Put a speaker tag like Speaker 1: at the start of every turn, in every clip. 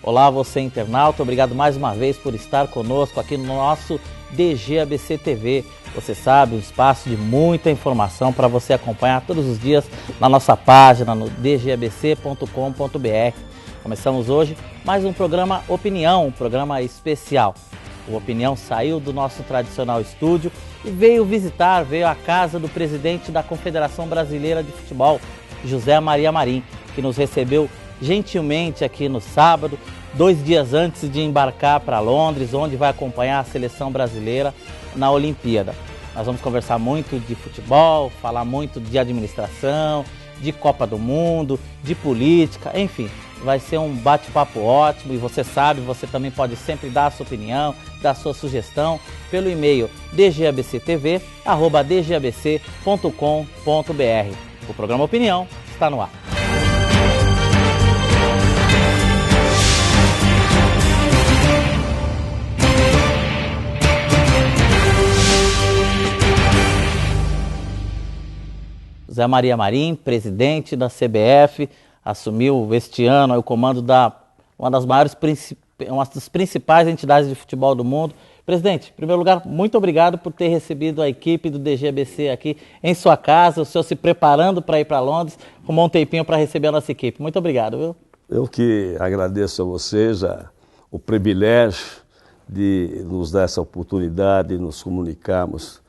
Speaker 1: Olá, você internauta, obrigado mais uma vez por estar conosco aqui no nosso DGABC TV. Você sabe, um espaço de muita informação para você acompanhar todos os dias na nossa página, no dgabc.com.br. Começamos hoje mais um programa Opinião, um programa especial. O Opinião saiu do nosso tradicional estúdio e veio à casa do presidente da Confederação Brasileira de Futebol, José Maria Marim, que nos recebeu gentilmente aqui no sábado, 2 dias antes de embarcar para Londres, onde vai acompanhar a seleção brasileira na Olimpíada. Nós vamos conversar muito de futebol, falar muito de administração, de Copa do Mundo, de política, enfim, vai ser um bate-papo ótimo e você sabe, você também pode sempre dar a sua opinião, dar a sua sugestão pelo e-mail dgabctv@dgabc.com.br. O programa Opinião está no ar. José Maria Marim, presidente da CBF, assumiu este ano o comando uma das principais entidades de futebol do mundo. Presidente, em primeiro lugar, muito obrigado por ter recebido a equipe do DGABC aqui em sua casa, o senhor se preparando para ir para Londres, arrumou um tempinho para receber a nossa equipe. Muito obrigado, viu?
Speaker 2: Eu que agradeço a vocês o privilégio de nos dar essa oportunidade de nos comunicarmos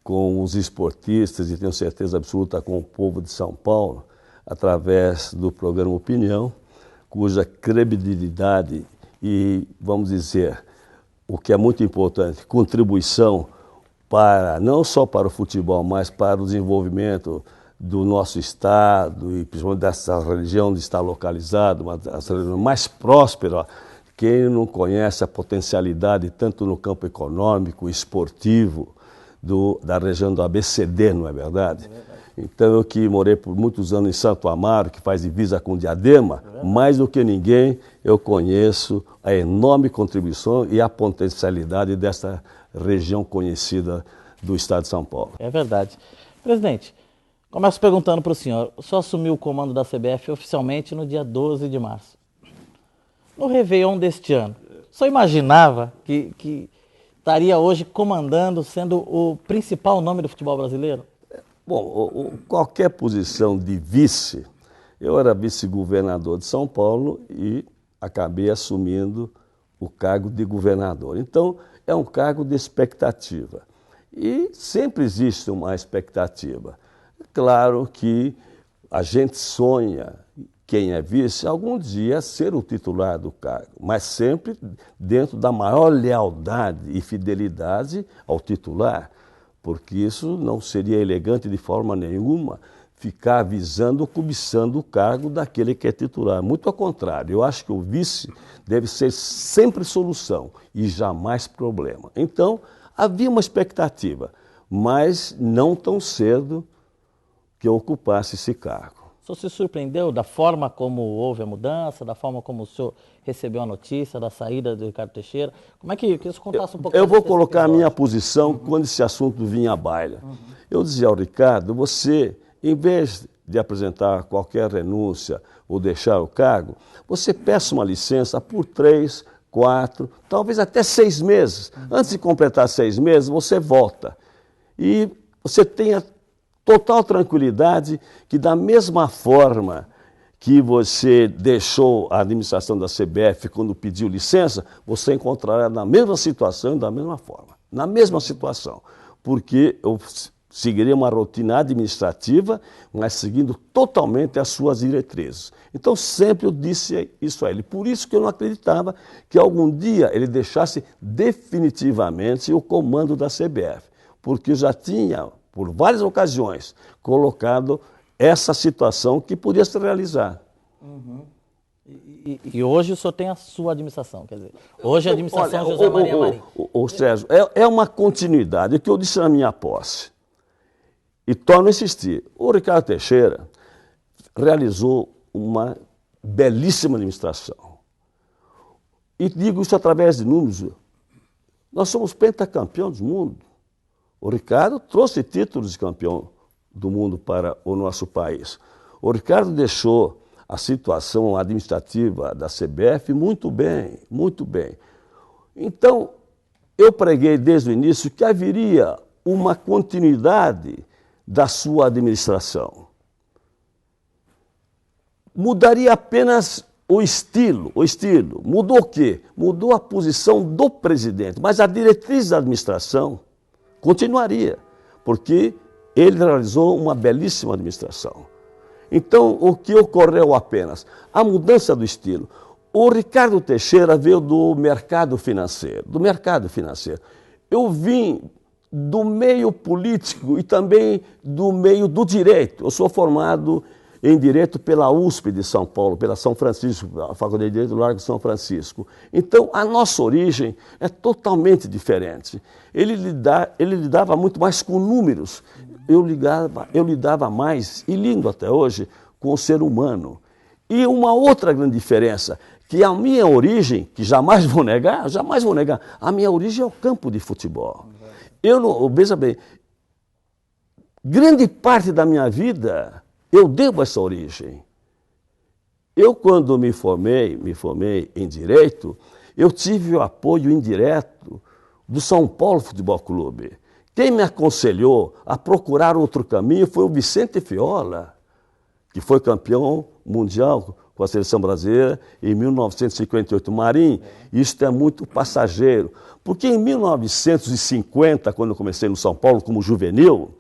Speaker 2: com os esportistas e tenho certeza absoluta com o povo de São Paulo, através do programa Opinião, cuja credibilidade e, vamos dizer, o que é muito importante, contribuição não só para o futebol, mas para o desenvolvimento do nosso estado e principalmente dessa região onde está localizado, uma das regiões mais prósperas. Quem não conhece a potencialidade tanto no campo econômico, esportivo, da região do ABCD, não é verdade? É verdade. Então eu que morei por muitos anos em Santo Amaro, que faz divisa com Diadema, mais do que ninguém eu conheço a enorme contribuição e a potencialidade dessa região conhecida do estado de São Paulo.
Speaker 1: É verdade. Presidente, começo perguntando para o senhor assumiu o comando da CBF oficialmente no dia 12 de março. No Réveillon deste ano, o senhor imaginava que estaria hoje comandando, sendo o principal nome do futebol brasileiro?
Speaker 2: Bom, qualquer posição de vice, eu era vice-governador de São Paulo e acabei assumindo o cargo de governador. Então, é um cargo de expectativa. E sempre existe uma expectativa. Claro que a gente sonha, quem é vice, algum dia ser o titular do cargo, mas sempre dentro da maior lealdade e fidelidade ao titular, porque isso não seria elegante de forma nenhuma ficar visando ou cobiçando o cargo daquele que é titular. Muito ao contrário, eu acho que o vice deve ser sempre solução e jamais problema. Então, havia uma expectativa, mas não tão cedo que eu ocupasse esse cargo.
Speaker 1: O senhor se surpreendeu da forma como houve a mudança, da forma como o senhor recebeu a notícia da saída do Ricardo Teixeira? Como é que o senhor contasse um pouco?
Speaker 2: Eu vou colocar a minha posição quando esse assunto vinha à baila. Eu dizia ao Ricardo, você, em vez de apresentar qualquer renúncia ou deixar o cargo, você peça uma licença por 3, 4, talvez até 6 meses. Antes de completar 6 meses, você volta. E você tenha total tranquilidade que da mesma forma que você deixou a administração da CBF quando pediu licença, você encontrará na mesma situação e da mesma forma. Na mesma situação. Porque eu seguiria uma rotina administrativa, mas seguindo totalmente as suas diretrizes. Então sempre eu disse isso a ele. Por isso que eu não acreditava que algum dia ele deixasse definitivamente o comando da CBF. Porque eu já tinha, por várias ocasiões, colocado essa situação que podia se realizar.
Speaker 1: E hoje o senhor tem a sua administração, quer dizer, hoje a administração José Maria Marim.
Speaker 2: Sérgio, é uma continuidade, o que eu disse na minha posse, e torno a insistir, o Ricardo Teixeira realizou uma belíssima administração. E digo isso através de números, nós somos pentacampeões do mundo. O Ricardo trouxe títulos de campeão do mundo para o nosso país. O Ricardo deixou a situação administrativa da CBF muito bem, muito bem. Então, eu preguei desde o início que haveria uma continuidade da sua administração. Mudaria apenas o estilo. Mudou o quê? Mudou a posição do presidente, mas a diretriz da administração continuaria, porque ele realizou uma belíssima administração. Então, o que ocorreu apenas? A mudança do estilo. O Ricardo Teixeira veio do mercado financeiro, Eu vim do meio político e também do meio do direito. Eu sou formado em Direito pela USP de São Paulo, pela São Francisco, a Faculdade de Direito do Largo de São Francisco. Então, a nossa origem é totalmente diferente. Ele lidava muito mais com números. Eu lidava mais, e lindo até hoje, com o ser humano. E uma outra grande diferença, que a minha origem, que jamais vou negar, a minha origem é o campo de futebol. Veja bem, grande parte da minha vida eu devo essa origem. Eu, quando me formei em Direito, eu tive o apoio indireto do São Paulo Futebol Clube. Quem me aconselhou a procurar outro caminho foi o Vicente Fiola, que foi campeão mundial com a seleção brasileira em 1958. Marim, isto é muito passageiro, porque em 1950, quando eu comecei no São Paulo como juvenil,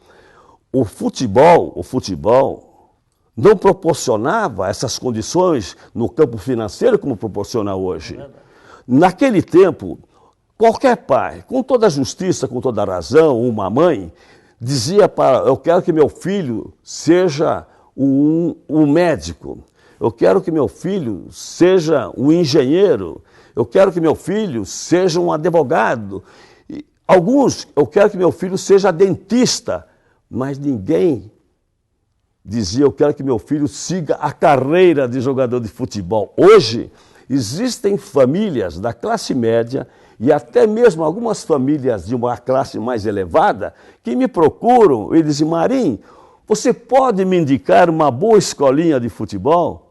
Speaker 2: o futebol não proporcionava essas condições no campo financeiro como proporciona hoje. Naquele tempo, qualquer pai, com toda a justiça, com toda a razão, uma mãe, dizia eu quero que meu filho seja um médico, eu quero que meu filho seja um engenheiro, eu quero que meu filho seja um advogado. Eu quero que meu filho seja dentista, mas ninguém dizia, eu quero que meu filho siga a carreira de jogador de futebol. Hoje, existem famílias da classe média e até mesmo algumas famílias de uma classe mais elevada que me procuram e dizem, Marim, você pode me indicar uma boa escolinha de futebol?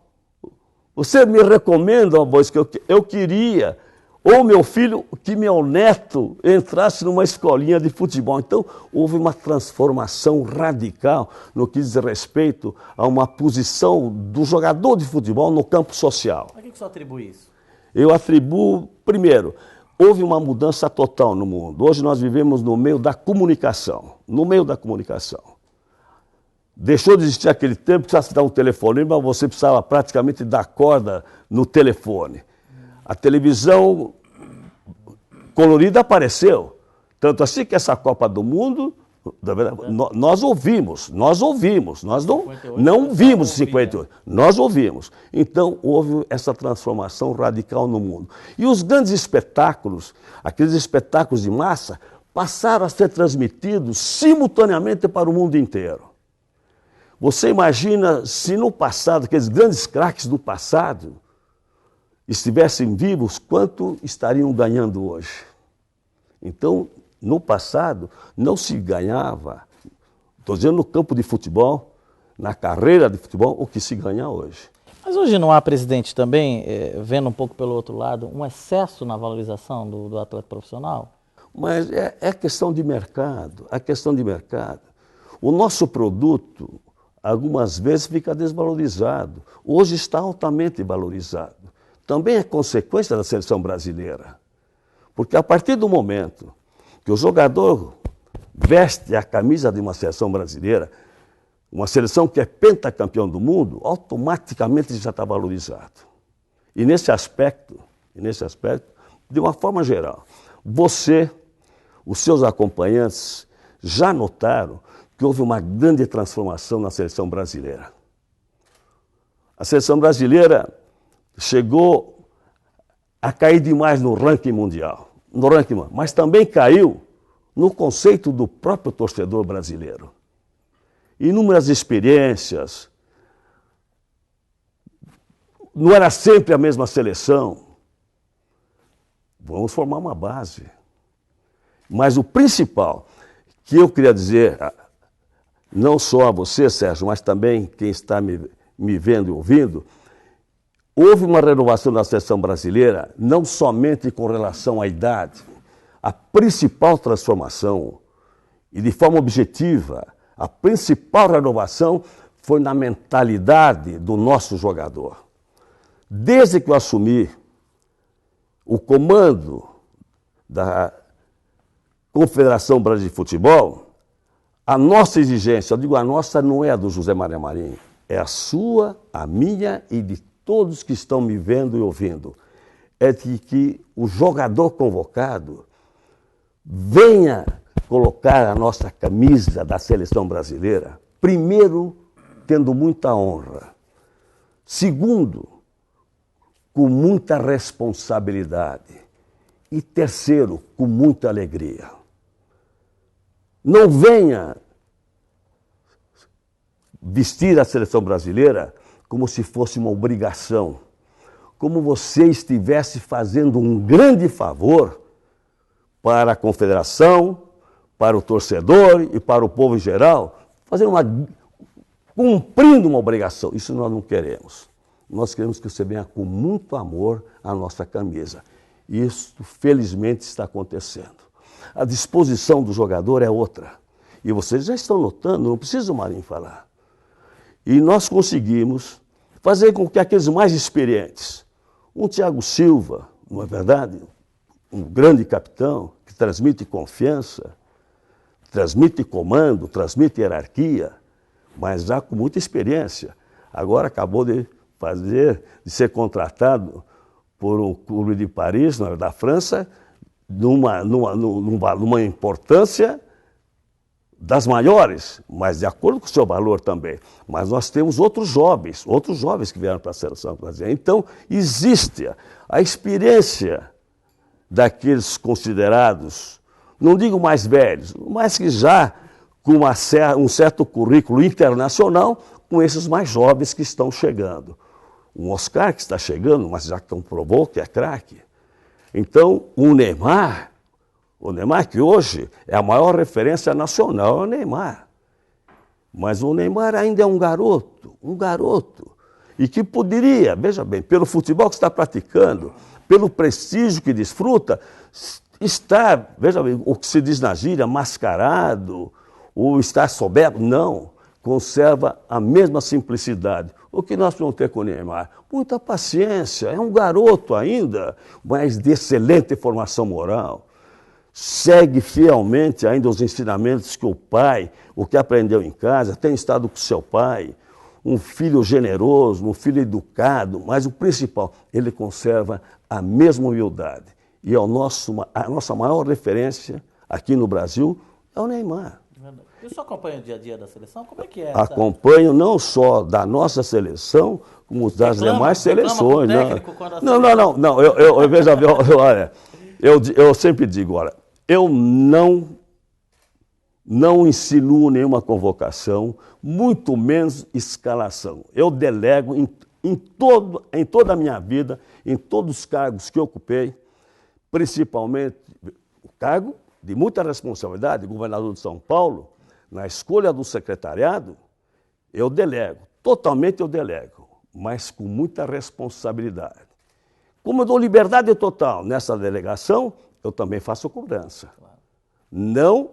Speaker 2: Você me recomenda uma boa escola? Eu queria, ou meu filho, que meu neto entrasse numa escolinha de futebol. Então, houve uma transformação radical no que diz respeito a uma posição do jogador de futebol no campo social.
Speaker 1: A que você atribui isso?
Speaker 2: Eu atribuo, primeiro, houve uma mudança total no mundo. Hoje nós vivemos no meio da comunicação. Deixou de existir aquele tempo que precisava dar um telefonema, você precisava praticamente dar corda no telefone. A televisão colorida apareceu. Tanto assim que essa Copa do Mundo, nós ouvimos, nós não vimos 58, nós ouvimos. Então houve essa transformação radical no mundo. E os grandes espetáculos, aqueles espetáculos de massa, passaram a ser transmitidos simultaneamente para o mundo inteiro. Você imagina se no passado, aqueles grandes craques do passado, estivessem vivos, quanto estariam ganhando hoje? Então, no passado, não se ganhava, estou dizendo no campo de futebol, na carreira de futebol, o que se ganha hoje.
Speaker 1: Mas hoje não há, presidente, também, vendo um pouco pelo outro lado, um excesso na valorização do atleta profissional?
Speaker 2: Mas é questão de mercado, O nosso produto, algumas vezes, fica desvalorizado. Hoje está altamente valorizado. Também é consequência da seleção brasileira. Porque a partir do momento que o jogador veste a camisa de uma seleção brasileira, uma seleção que é pentacampeão do mundo, automaticamente já está valorizado. E nesse aspecto, de uma forma geral, você, os seus acompanhantes, já notaram que houve uma grande transformação na seleção brasileira. A seleção brasileira chegou a cair demais no ranking mundial, mas também caiu no conceito do próprio torcedor brasileiro. Inúmeras experiências, não era sempre a mesma seleção. Vamos formar uma base. Mas o principal que eu queria dizer, não só a você, Sérgio, mas também quem está me vendo e ouvindo, houve uma renovação da seleção brasileira, não somente com relação à idade. A principal transformação, e de forma objetiva, a principal renovação foi na mentalidade do nosso jogador. Desde que eu assumi o comando da Confederação Brasileira de Futebol, a nossa exigência, eu digo a nossa, não é a do José Maria Marinho, é a sua, a minha e de todos que estão me vendo e ouvindo, é de que o jogador convocado venha colocar a nossa camisa da seleção brasileira, primeiro, tendo muita honra, segundo, com muita responsabilidade e terceiro, com muita alegria. Não venha vestir a seleção brasileira como se fosse uma obrigação, como você estivesse fazendo um grande favor para a confederação, para o torcedor e para o povo em geral, cumprindo uma obrigação. Isso nós não queremos. Nós queremos que você venha com muito amor à nossa camisa. E isso, felizmente, está acontecendo. A disposição do jogador é outra. E vocês já estão notando, não precisa o Marinho falar. E nós conseguimos fazer com que aqueles mais experientes, um Thiago Silva, não é verdade? Um grande capitão que transmite confiança, transmite comando, transmite hierarquia, mas já com muita experiência. Agora acabou de ser contratado por um clube de Paris, da França, numa importância das maiores, mas de acordo com o seu valor também. Mas nós temos outros jovens que vieram para a seleção brasileira. Então, existe a experiência daqueles considerados, não digo mais velhos, mas que já com um certo currículo internacional, com esses mais jovens que estão chegando. O Oscar que está chegando, mas já comprovou que é craque. Então, o Neymar que hoje é a maior referência nacional, é o Neymar. Mas o Neymar ainda é um garoto, e que poderia, veja bem, pelo futebol que está praticando, pelo prestígio que desfruta, estar, veja bem, o que se diz na gíria, mascarado, ou estar soberbo, não, conserva a mesma simplicidade. O que nós vamos ter com o Neymar? Muita paciência, é um garoto ainda, mas de excelente formação moral. Segue fielmente ainda os ensinamentos que o pai, o que aprendeu em casa, tem estado com seu pai, um filho generoso, um filho educado, mas o principal, ele conserva a mesma humildade. E a nossa maior referência aqui no Brasil é o Neymar.
Speaker 1: E o senhor acompanha o dia a dia da seleção? Como é que é?
Speaker 2: Acompanho não só da nossa seleção, como das demais seleções. Não. Eu veja bem, olha, eu sempre digo, olha, eu não insinuo nenhuma convocação, muito menos escalação. Eu delego em toda a minha vida, em todos os cargos que eu ocupei, principalmente o cargo de muita responsabilidade, governador de São Paulo, na escolha do secretariado, eu delego, totalmente eu delego, mas com muita responsabilidade. Como eu dou liberdade total nessa delegação, eu também faço cobrança. Não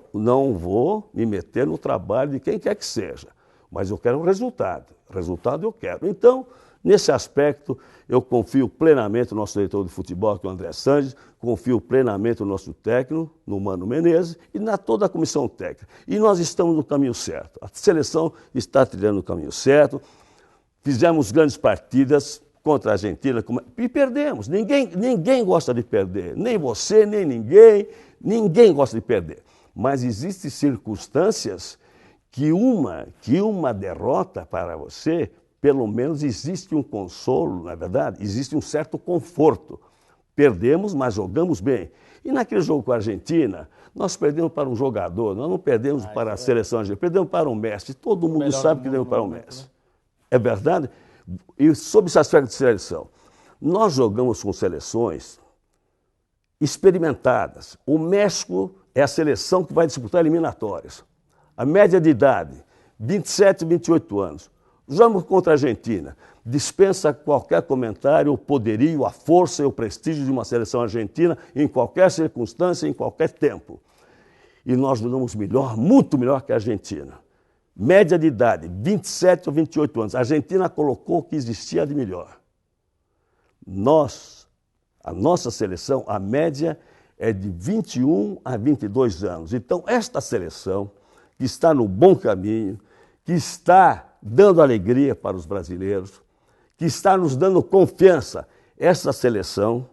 Speaker 2: vou me meter no trabalho de quem quer que seja, mas eu quero um resultado. Resultado eu quero. Então, nesse aspecto, eu confio plenamente no nosso diretor de futebol, que é o André Sanches, confio plenamente no nosso técnico, no Mano Menezes, e na toda a comissão técnica. E nós estamos no caminho certo. A seleção está trilhando o caminho certo. Fizemos grandes partidas contra a Argentina e perdemos. Ninguém gosta de perder. Nem você, nem ninguém. Ninguém gosta de perder. Mas existem circunstâncias que uma derrota para você, pelo menos existe um consolo, na é verdade, existe um certo conforto. Perdemos, mas jogamos bem. E naquele jogo com a Argentina, nós perdemos para um jogador, nós não perdemos para a seleção argentina, perdemos para o Messi. Todo mundo sabe que perdemos para o Messi. Né? É verdade? E sobre esse aspecto de seleção, nós jogamos com seleções experimentadas. O México é a seleção que vai disputar eliminatórias. A média de idade, 27, 28 anos. Jogamos contra a Argentina. Dispensa qualquer comentário o poderio, a força e o prestígio de uma seleção argentina em qualquer circunstância, em qualquer tempo. E nós jogamos melhor, muito melhor que a Argentina. Média de idade, 27 ou 28 anos. A Argentina colocou o que existia de melhor. A nossa seleção, a média é de 21 a 22 anos. Então, esta seleção, que está no bom caminho, que está dando alegria para os brasileiros, que está nos dando confiança, essa seleção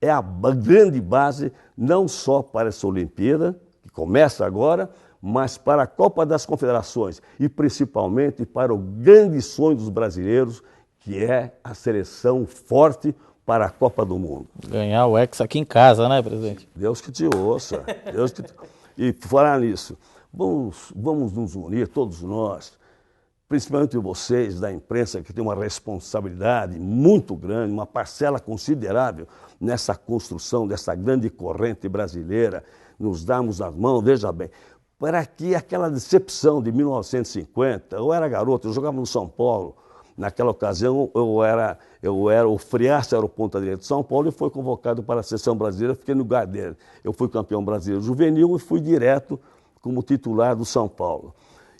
Speaker 2: é a grande base não só para essa Olimpíada, que começa agora, mas para a Copa das Confederações e principalmente para o grande sonho dos brasileiros, que é a seleção forte para a Copa do Mundo.
Speaker 1: Ganhar o Hexa aqui em casa, né, presidente?
Speaker 2: Deus que te ouça. Deus que te... E falar nisso, vamos nos unir, todos nós, principalmente vocês da imprensa, que tem uma responsabilidade muito grande, uma parcela considerável nessa construção dessa grande corrente brasileira, nos darmos as mãos, veja bem, para que aquela decepção de 1950, eu era garoto, eu jogava no São Paulo, naquela ocasião eu era o Friaça, era o ponta-direita de São Paulo e foi convocado para a seleção brasileira, fiquei no lugar dele. Eu fui campeão brasileiro juvenil e fui direto como titular do São Paulo.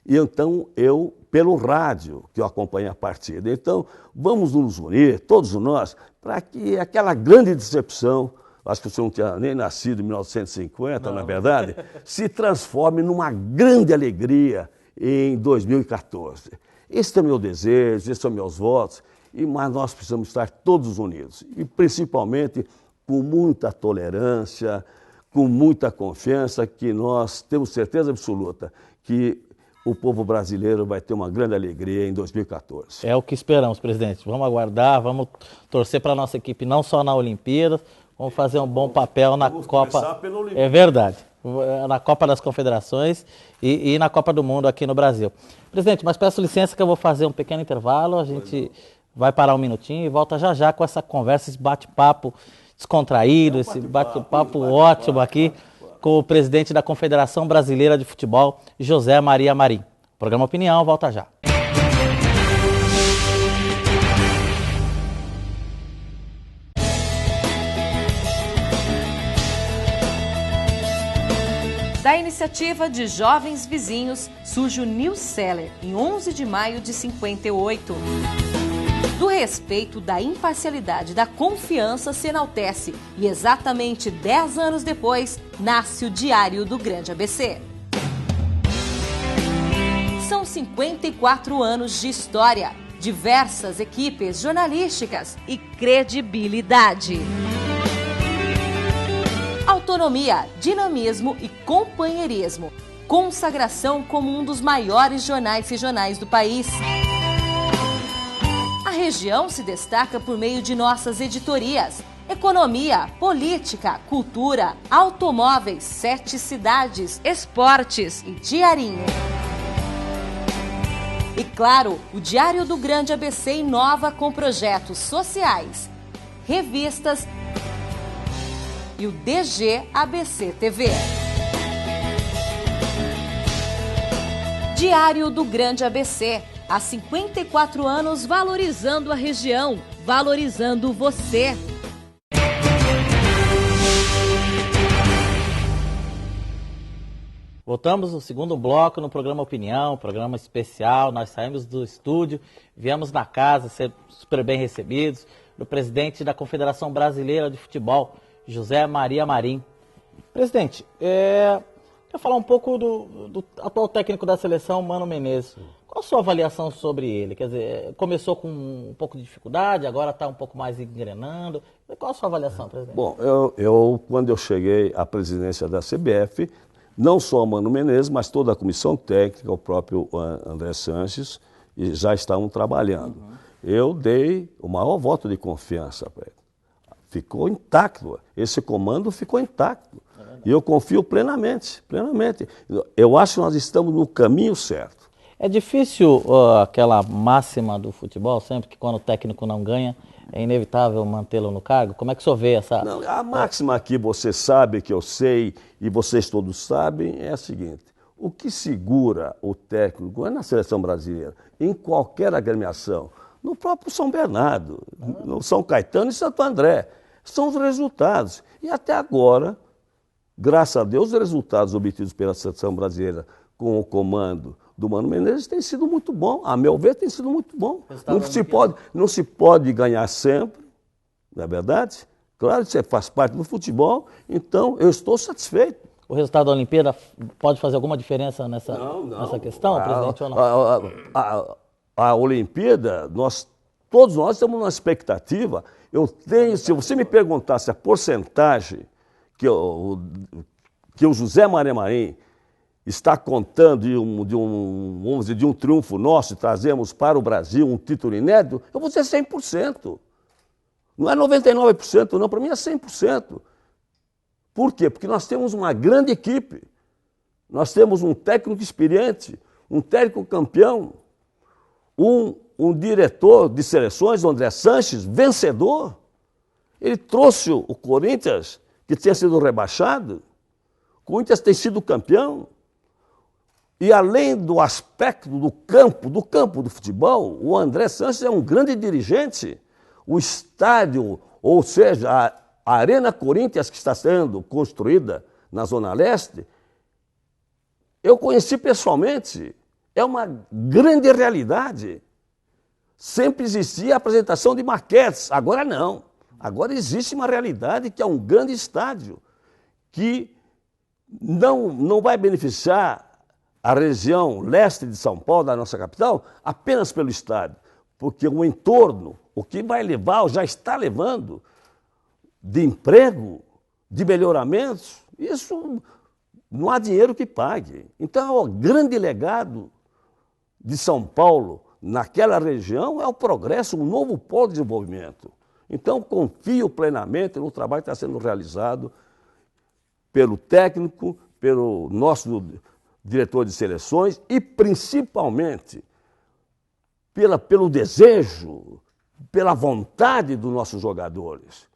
Speaker 2: E então eu, pelo rádio, que eu acompanhei a partida, então vamos nos unir, todos nós, para que aquela grande decepção, acho que o senhor não tinha nem nascido em 1950, na verdade, se transforme numa grande alegria em 2014. Esse é o meu desejo, esses são meus votos, mas nós precisamos estar todos unidos, e principalmente com muita tolerância, com muita confiança, que nós temos certeza absoluta que o povo brasileiro vai ter uma grande alegria em 2014.
Speaker 1: É o que esperamos, presidente. Vamos aguardar, vamos torcer para a nossa equipe não só na Olimpíada, vamos fazer um bom papel na Copa. É verdade. Na Copa das Confederações e na Copa do Mundo aqui no Brasil. Presidente, mas peço licença que eu vou fazer um pequeno intervalo, a gente vai parar um minutinho e volta já já com essa conversa, esse bate-papo descontraído, esse bate-papo ótimo aqui com o presidente da Confederação Brasileira de Futebol, José Maria Marim. Programa Opinião, volta já.
Speaker 3: Da iniciativa de jovens vizinhos surge o New Seller, em 11 de maio de 58. Do respeito, da imparcialidade, da confiança se enaltece e exatamente 10 anos depois nasce o Diário do Grande ABC. São 54 anos de história, diversas equipes jornalísticas e credibilidade. Autonomia, dinamismo e companheirismo. Consagração como um dos maiores jornais regionais do país. A região se destaca por meio de nossas editorias: economia, política, cultura, automóveis, 7 cidades, esportes e diarinho. E claro, o Diário do Grande ABC inova com projetos sociais, revistas e o DG ABC TV. Diário do Grande ABC. Há 54 anos valorizando a região, valorizando você.
Speaker 1: Voltamos no segundo bloco no programa Opinião, programa especial. Nós saímos do estúdio, viemos na casa ser super bem recebidos do presidente da Confederação Brasileira de Futebol, José Maria Marim. Presidente, quero falar um pouco do atual técnico da seleção, Mano Menezes. Qual a sua avaliação sobre ele? Quer dizer, começou com um pouco de dificuldade, agora está um pouco mais engrenando. Qual a sua avaliação, presidente?
Speaker 2: Bom, quando eu cheguei à presidência da CBF, não só o Mano Menezes, mas toda a comissão técnica, o próprio André Sanches, já estavam trabalhando. Eu dei o maior voto de confiança para ele. Ficou intacto, esse comando ficou intacto. E eu confio plenamente. Eu acho que nós estamos no caminho certo.
Speaker 1: É difícil aquela máxima do futebol, sempre que quando o técnico não ganha, é inevitável mantê-lo no cargo? Como é que o senhor vê essa...
Speaker 2: Não, a máxima que você sabe, que eu sei, e vocês todos sabem, é a seguinte: O que segura o técnico é na seleção brasileira, em qualquer agremiação, no próprio São Bernardo, no São Caetano e Santo André. São os resultados. E até agora, graças a Deus, os resultados obtidos pela seleção brasileira com o comando do Mano Menezes têm sido muito bom. A meu ver, tem sido muito bom. Não se pode ganhar sempre, não é verdade? Claro que você faz parte do futebol, então eu estou satisfeito.
Speaker 1: O resultado da Olimpíada pode fazer alguma diferença nessa questão, presidente? Ou não?
Speaker 2: A Olimpíada, todos nós temos uma expectativa. Se você me perguntasse a porcentagem que o José Maria Marim está contando vamos dizer, de um triunfo nosso, trazemos para o Brasil um título inédito, eu vou dizer 100%. Não é 99% não, para mim é 100%. Por quê? Porque nós temos uma grande equipe, nós temos um técnico experiente, um técnico campeão, um diretor de seleções, o André Sanches, vencedor. Ele trouxe o Corinthians, que tinha sido rebaixado, o Corinthians tem sido campeão. E além do aspecto do campo do futebol, o André Sanches é um grande dirigente. O estádio, ou seja, a Arena Corinthians que está sendo construída na Zona Leste, eu conheci pessoalmente. É uma grande realidade. Sempre existia a apresentação de maquetes, agora não. Agora existe uma realidade que é um grande estádio, que não vai beneficiar a região leste de São Paulo, da nossa capital, apenas pelo estádio, porque o entorno, o que vai levar, ou já está levando, de emprego, de melhoramentos, isso não há dinheiro que pague. Então, o grande legado de São Paulo naquela região é o progresso, um novo polo de desenvolvimento. Então, confio plenamente no trabalho que está sendo realizado pelo técnico, pelo nosso diretor de seleções e, principalmente, pelo desejo, pela vontade dos nossos jogadores.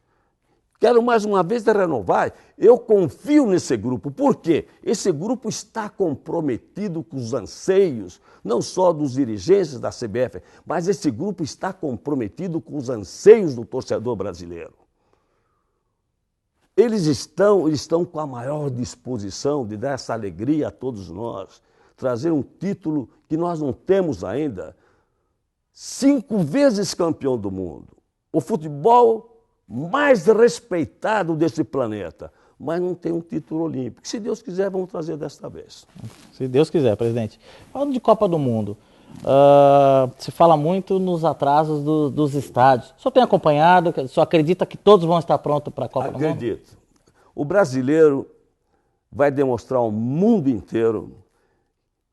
Speaker 2: Quero mais uma vez renovar, eu confio nesse grupo. Por quê? Esse grupo está comprometido com os anseios, não só dos dirigentes da CBF, mas esse grupo está comprometido com os anseios do torcedor brasileiro. Eles estão com a maior disposição de dar essa alegria a todos nós, trazer um título que nós não temos ainda. 5 vezes campeão do mundo. O futebol mais respeitado desse planeta, mas não tem um título olímpico. Se Deus quiser, vamos trazer desta vez.
Speaker 1: Se Deus quiser, presidente. Falando de Copa do Mundo, se fala muito nos atrasos dos estádios. O senhor tem acompanhado? O senhor acredita que todos vão estar prontos para a Copa do Mundo?
Speaker 2: Acredito. O brasileiro vai demonstrar ao mundo inteiro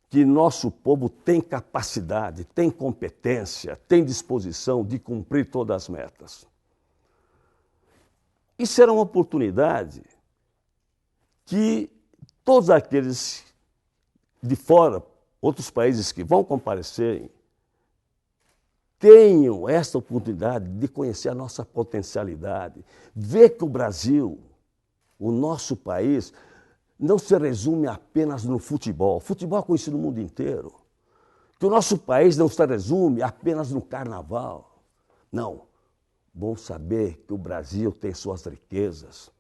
Speaker 2: que nosso povo tem capacidade, tem competência, tem disposição de cumprir todas as metas. E será uma oportunidade que todos aqueles de fora, outros países que vão comparecerem, tenham essa oportunidade de conhecer a nossa potencialidade, ver que o Brasil, o nosso país, não se resume apenas no futebol. O futebol é conhecido no mundo inteiro. Que o nosso país não se resume apenas no carnaval. Não. Bom saber que o Brasil tem suas riquezas,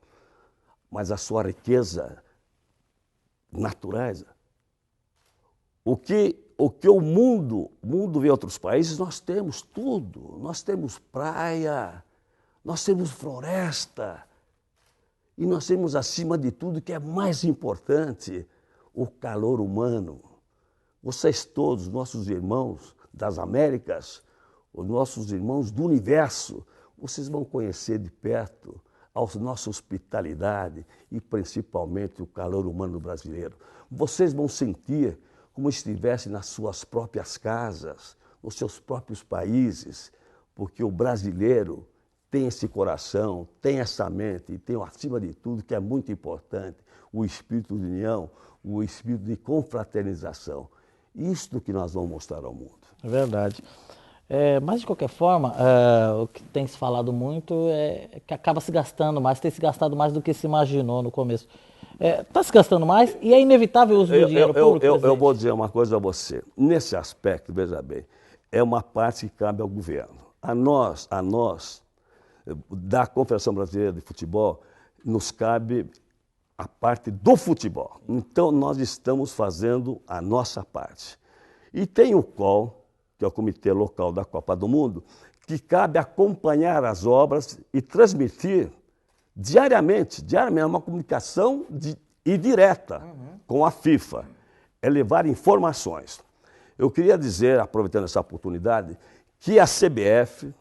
Speaker 2: mas a sua riqueza naturais. O que o mundo vê em outros países, nós temos tudo. Nós temos praia, nós temos floresta, e nós temos, acima de tudo, que é mais importante, o calor humano. Vocês todos, nossos irmãos das Américas, os nossos irmãos do universo, vocês vão conhecer de perto a nossa hospitalidade e principalmente o calor humano brasileiro. Vocês vão sentir como estivessem nas suas próprias casas, nos seus próprios países, porque o brasileiro tem esse coração, tem essa mente e tem, acima de tudo, que é muito importante, o espírito de união, o espírito de confraternização. Isto que nós vamos mostrar ao mundo.
Speaker 1: É verdade. Mas, de qualquer forma, o que tem se falado muito é que acaba se gastando mais, tem se gastado mais do que se imaginou no começo. está se gastando mais e é inevitável o uso do dinheiro público,
Speaker 2: eu vou dizer uma coisa a você. Nesse aspecto, veja bem, é uma parte que cabe ao governo. A nós, da Confederação Brasileira de Futebol, nos cabe a parte do futebol. Então, nós estamos fazendo a nossa parte. E tem o COL, que é o Comitê Local da Copa do Mundo, que cabe acompanhar as obras e transmitir diariamente, é uma comunicação direta com a FIFA, é levar informações. Eu queria dizer, aproveitando essa oportunidade, que a CBF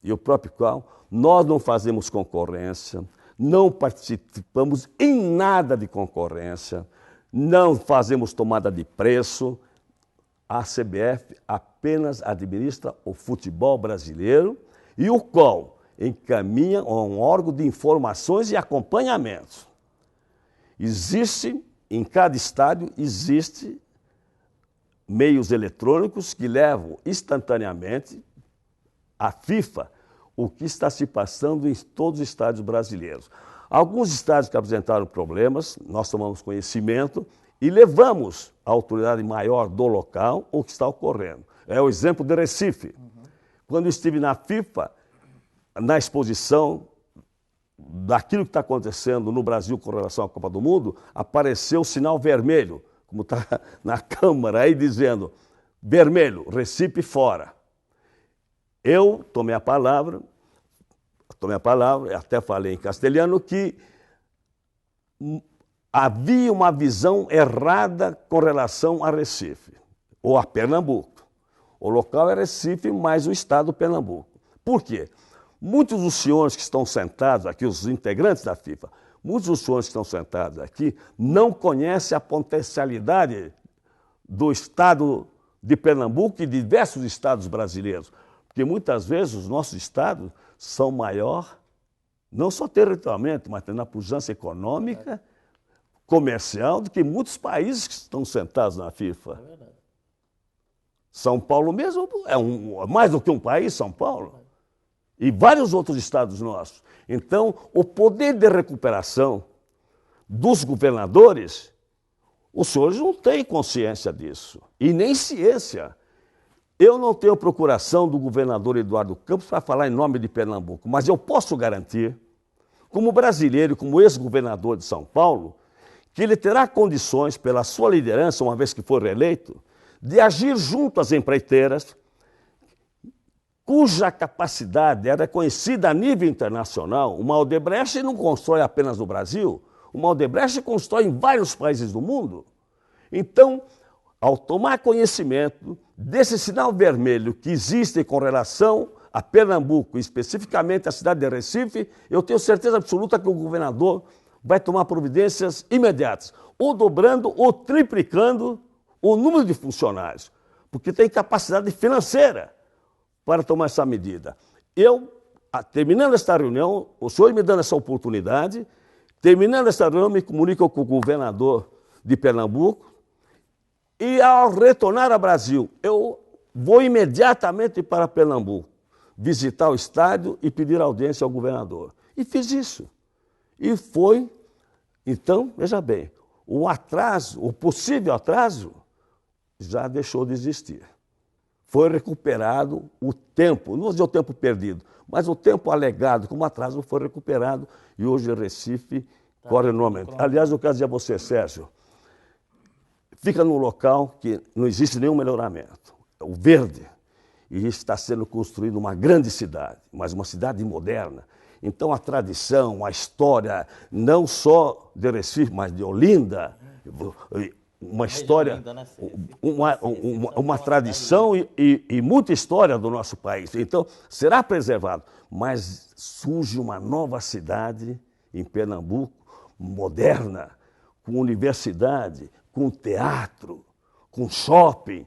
Speaker 2: e o próprio COL, nós não fazemos concorrência, não participamos em nada de concorrência, não fazemos tomada de preço. A CBF apenas administra o futebol brasileiro e o COL encaminha a um órgão de informações e acompanhamento. Existe, em cada estádio, existe meios eletrônicos que levam instantaneamente à FIFA o que está se passando em todos os estádios brasileiros. Alguns estádios que apresentaram problemas, nós tomamos conhecimento e levamos à autoridade maior do local o que está ocorrendo. É o exemplo de Recife. Quando eu estive na FIFA, na exposição daquilo que está acontecendo no Brasil com relação à Copa do Mundo, apareceu o sinal vermelho, como está na Câmara aí dizendo, vermelho, Recife fora. Eu tomei a palavra, até falei em castelhano, que havia uma visão errada com relação a Recife, ou a Pernambuco. O local é Recife, mas o estado Pernambuco. Por quê? Muitos dos senhores que estão sentados aqui, os integrantes da FIFA, muitos dos senhores que estão sentados aqui não conhecem a potencialidade do estado de Pernambuco e de diversos estados brasileiros. Porque muitas vezes os nossos estados são maior, não só territorialmente, mas na pujança econômica, comercial, do que muitos países que estão sentados na FIFA. É verdade. São Paulo mesmo é mais do que um país, São Paulo. E vários outros estados nossos. Então, o poder de recuperação dos governadores, os senhores não têm consciência disso, e nem ciência. Eu não tenho procuração do governador Eduardo Campos para falar em nome de Pernambuco, mas eu posso garantir, como brasileiro e como ex-governador de São Paulo, que ele terá condições, pela sua liderança, uma vez que for reeleito, de agir junto às empreiteiras, cuja capacidade é reconhecida a nível internacional. Uma Odebrecht não constrói apenas no Brasil, uma Odebrecht constrói em vários países do mundo. Então, ao tomar conhecimento desse sinal vermelho que existe com relação a Pernambuco, especificamente a cidade de Recife, eu tenho certeza absoluta que o governador vai tomar providências imediatas, ou dobrando ou triplicando o número de funcionários, porque tem capacidade financeira para tomar essa medida. Eu, terminando esta reunião, o senhor me dando essa oportunidade, terminando esta reunião, me comunico com o governador de Pernambuco, e ao retornar ao Brasil, eu vou imediatamente para Pernambuco, visitar o estádio e pedir audiência ao governador. E fiz isso. E foi, então, veja bem, o atraso, o possível atraso, já deixou de existir. Foi recuperado o tempo, não vou dizer o tempo perdido, mas o tempo alegado como atraso foi recuperado e hoje o Recife corre normalmente. Aliás, eu quero dizer a você, Sérgio, fica num local que não existe nenhum melhoramento. É o verde. E está sendo construída uma grande cidade, mas uma cidade moderna. Então a tradição, a história, não só de Recife, mas de Olinda, uma história, uma tradição e muita história do nosso país. Então será preservado, mas surge uma nova cidade em Pernambuco, moderna, com universidade, com teatro, com shopping,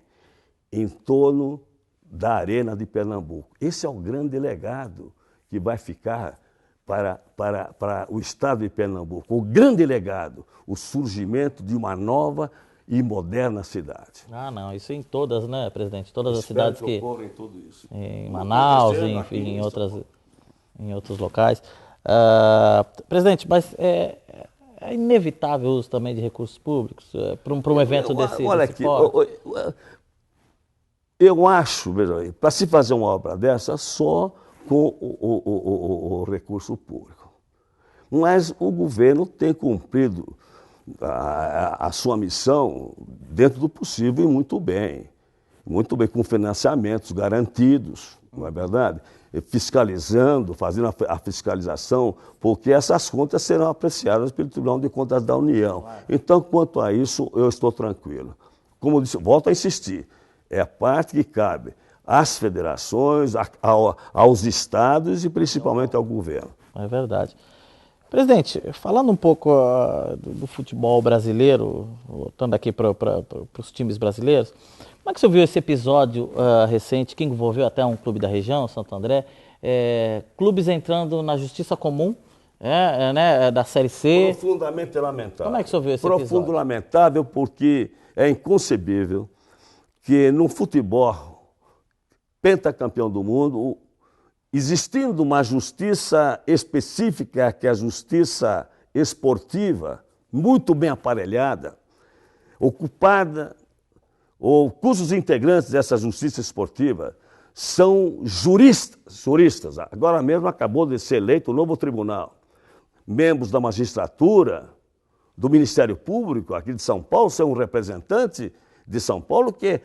Speaker 2: em torno da Arena de Pernambuco. Esse é o grande legado que vai ficar para o estado de Pernambuco. O grande legado, o surgimento de uma nova e moderna cidade.
Speaker 1: Ah, não, isso em todas, né, presidente? Todas as cidades que
Speaker 2: ocorrem tudo isso.
Speaker 1: Em Manaus, enfim, em outros locais. Presidente, mas é inevitável o uso também de recursos públicos para um evento desse
Speaker 2: aqui,
Speaker 1: porte?
Speaker 2: Eu acho, veja aí, para se fazer uma obra dessa, só com o recurso público. Mas o governo tem cumprido a sua missão dentro do possível e muito bem, com financiamentos garantidos, não é verdade? Fiscalizando, fazendo a fiscalização, porque essas contas serão apreciadas pelo Tribunal de Contas da União. Então, quanto a isso, eu estou tranquilo. Como eu disse, volto a insistir, é a parte que cabe às federações, aos estados e principalmente ao governo.
Speaker 1: É verdade. Presidente, falando um pouco do futebol brasileiro, voltando aqui para os times brasileiros, como é que você viu esse episódio recente que envolveu até um clube da região, Santo André, clubes entrando na justiça comum, né, da Série C?
Speaker 2: Profundamente lamentável.
Speaker 1: Como é que você viu esse episódio?
Speaker 2: Profundo lamentável porque é inconcebível que no futebol pentacampeão do mundo, existindo uma justiça específica, que é a justiça esportiva, muito bem aparelhada, ocupada, ou cujos integrantes dessa justiça esportiva são juristas. Agora mesmo acabou de ser eleito o novo tribunal. Membros da magistratura, do Ministério Público aqui de São Paulo, são um representante de São Paulo que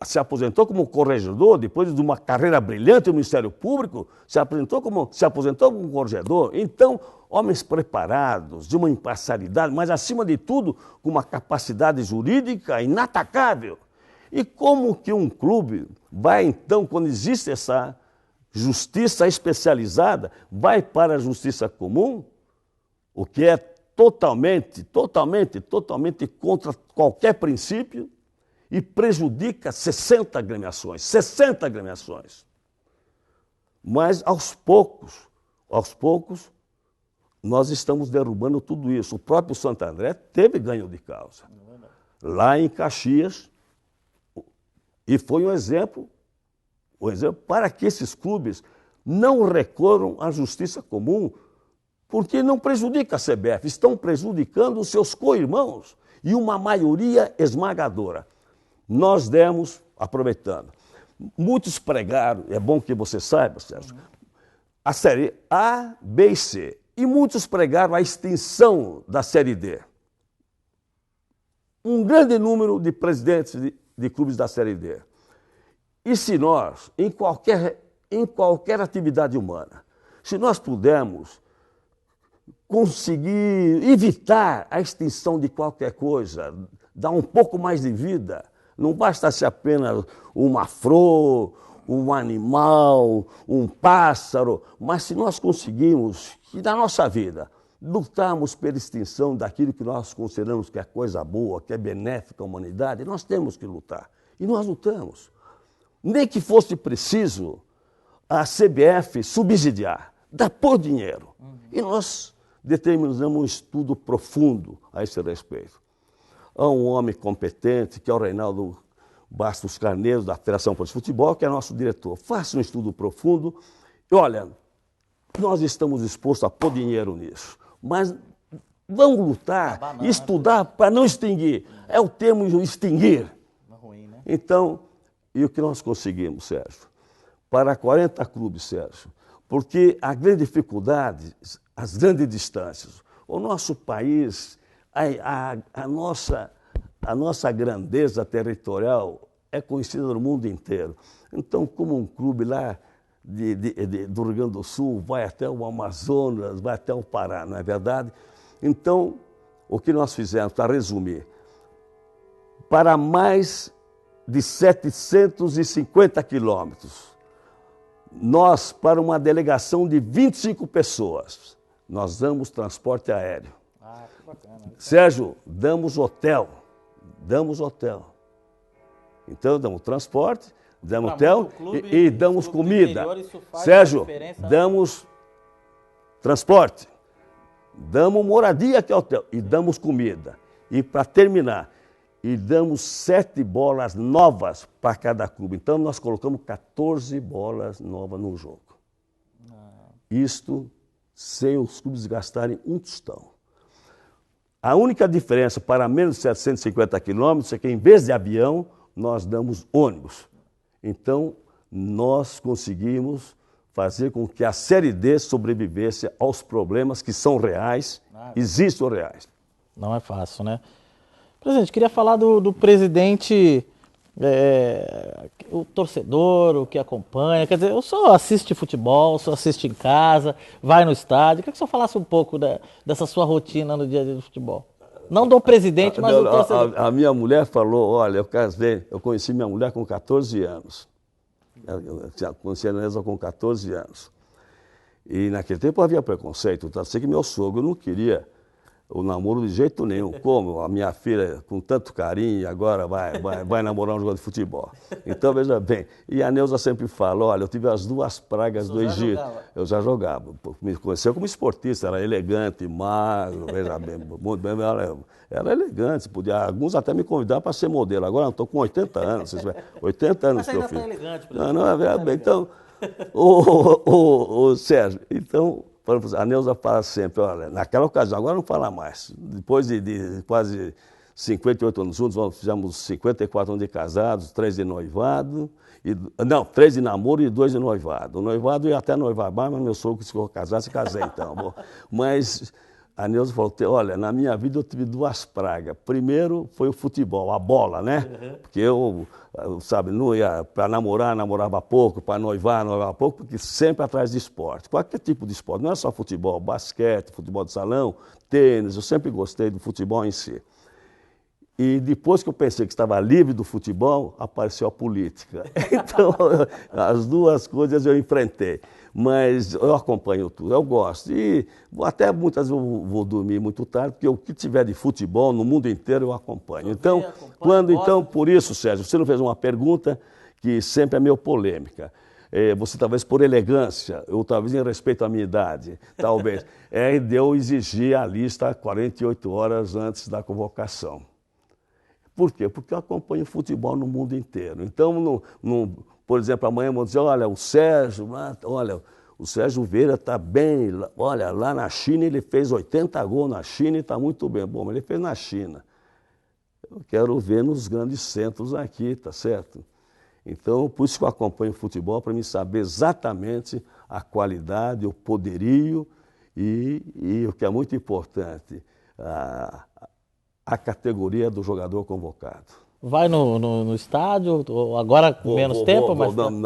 Speaker 2: se aposentou como corregedor, depois de uma carreira brilhante no Ministério Público, se aposentou como corregedor. Então, homens preparados, de uma imparcialidade, mas acima de tudo, com uma capacidade jurídica inatacável. E como que um clube vai então, quando existe essa justiça especializada, vai para a justiça comum, o que é totalmente contra qualquer princípio, e prejudica 60 agremiações. Mas, aos poucos, nós estamos derrubando tudo isso. O próprio Santo André teve ganho de causa. Lá em Caxias, e foi um exemplo para que esses clubes não recorram à justiça comum, porque não prejudica a CBF, estão prejudicando os seus co-irmãos e uma maioria esmagadora. Nós demos, aproveitando, muitos pregaram, é bom que você saiba, Sérgio, a Série A, B e C, e muitos pregaram a extinção da Série D. Um grande número de presidentes de clubes da Série D. E se nós, em qualquer atividade humana, se nós pudermos conseguir evitar a extinção de qualquer coisa, dar um pouco mais de vida, não basta ser apenas uma flor, um animal, um pássaro, mas se nós conseguimos, que na nossa vida, lutarmos pela extinção daquilo que nós consideramos que é coisa boa, que é benéfica à humanidade, nós temos que lutar. E nós lutamos. Nem que fosse preciso a CBF subsidiar, dar por dinheiro. E nós determinamos um estudo profundo a esse respeito. Há um homem competente, que é o Reinaldo Bastos Carneiro, da Federação Paulista de Futebol, que é nosso diretor. Faça um estudo profundo. E olha, nós estamos dispostos a pôr dinheiro nisso, mas vamos lutar, estudar para não extinguir. É o termo extinguir.
Speaker 1: Ruim, né?
Speaker 2: Então, e o que nós conseguimos, Sérgio? Para 40 clubes, Sérgio, porque a grande dificuldade, as grandes distâncias, o nosso país, a nossa grandeza territorial é conhecida no mundo inteiro. Então, como um clube lá do Rio Grande do Sul vai até o Amazonas, vai até o Pará, não é verdade? Então, o que nós fizemos, para resumir, para mais de 750 quilômetros, nós, para uma delegação de 25 pessoas, nós damos transporte aéreo.
Speaker 1: Ah, que bacana.
Speaker 2: Sérgio, damos hotel. Então, damos transporte, damos hotel e damos comida. Sérgio, damos transporte, damos moradia, que é hotel, e damos comida. E, para terminar, e damos 7 bolas novas para cada clube. Então, nós colocamos 14 bolas novas no jogo. Isto sem os clubes gastarem um tostão. A única diferença para menos de 750 quilômetros é que, em vez de avião, nós damos ônibus. Então, nós conseguimos fazer com que a Série D sobrevivesse aos problemas que são reais, existem reais.
Speaker 1: Não é fácil, né? Presidente, queria falar do presidente, o torcedor, o que acompanha. Quer dizer, o senhor assiste futebol, o senhor assiste em casa, vai no estádio. Queria que o senhor falasse um pouco dessa sua rotina no dia a dia do futebol. Não do presidente, mas do torcedor.
Speaker 2: A minha mulher falou, olha, eu conheci minha mulher com 14 anos. Eu conheci a Neuza com 14 anos. E naquele tempo havia preconceito. Eu sei que meu sogro não queria o namoro de jeito nenhum. Como a minha filha, com tanto carinho, agora vai namorar um jogador de futebol. Então, veja bem. E a Neuza sempre fala, olha, eu tive as duas pragas do Egito. Eu já jogava. Me conheceu como esportista, era elegante, magro, veja bem, muito bem. Era elegante, alguns até me convidaram para ser modelo. Agora eu estou com 80 anos, 80 anos que eu fiz. Mas ainda está elegante, presidente. Não, é bem. Então, o Sérgio, então... A Neuza fala sempre, olha, naquela ocasião, agora não fala mais, depois de quase 58 anos juntos, fizemos 54 anos de casados, 3 de noivado, 3 de namoro e 2 de noivado. O noivado ia até noivar mais, mas meu sogro se for casar, se casei então. Bom. Mas a Neuza falou, olha, na minha vida eu tive duas pragas. Primeiro foi o futebol, a bola, né? Porque eu sabe, não ia para namorar, namorava pouco, para noivava pouco, porque sempre atrás de esporte. Qualquer tipo de esporte, não é só futebol, basquete, futebol de salão, tênis, eu sempre gostei do futebol em si. E depois que eu pensei que estava livre do futebol, apareceu a política. Então, as duas coisas eu enfrentei. Mas eu acompanho tudo, eu gosto. E até muitas vezes eu vou dormir muito tarde, porque o que tiver de futebol no mundo inteiro eu acompanho. Então, por isso, Sérgio, você não fez uma pergunta que sempre é meio polêmica. Você talvez por elegância, ou talvez em respeito à minha idade, talvez, de eu exigir a lista 48 horas antes da convocação. Por quê? Porque eu acompanho futebol no mundo inteiro. Então, por exemplo, amanhã vão dizer, olha, o Sérgio Vieira está bem, olha, lá na China ele fez 80 gols na China e está muito bem. Bom, mas ele fez na China. Eu quero ver nos grandes centros aqui, tá certo? Então, por isso que eu acompanho futebol, para mim saber exatamente a qualidade, o poderio e o que é muito importante, a categoria do jogador convocado.
Speaker 1: Vai no estádio, agora com menos tempo?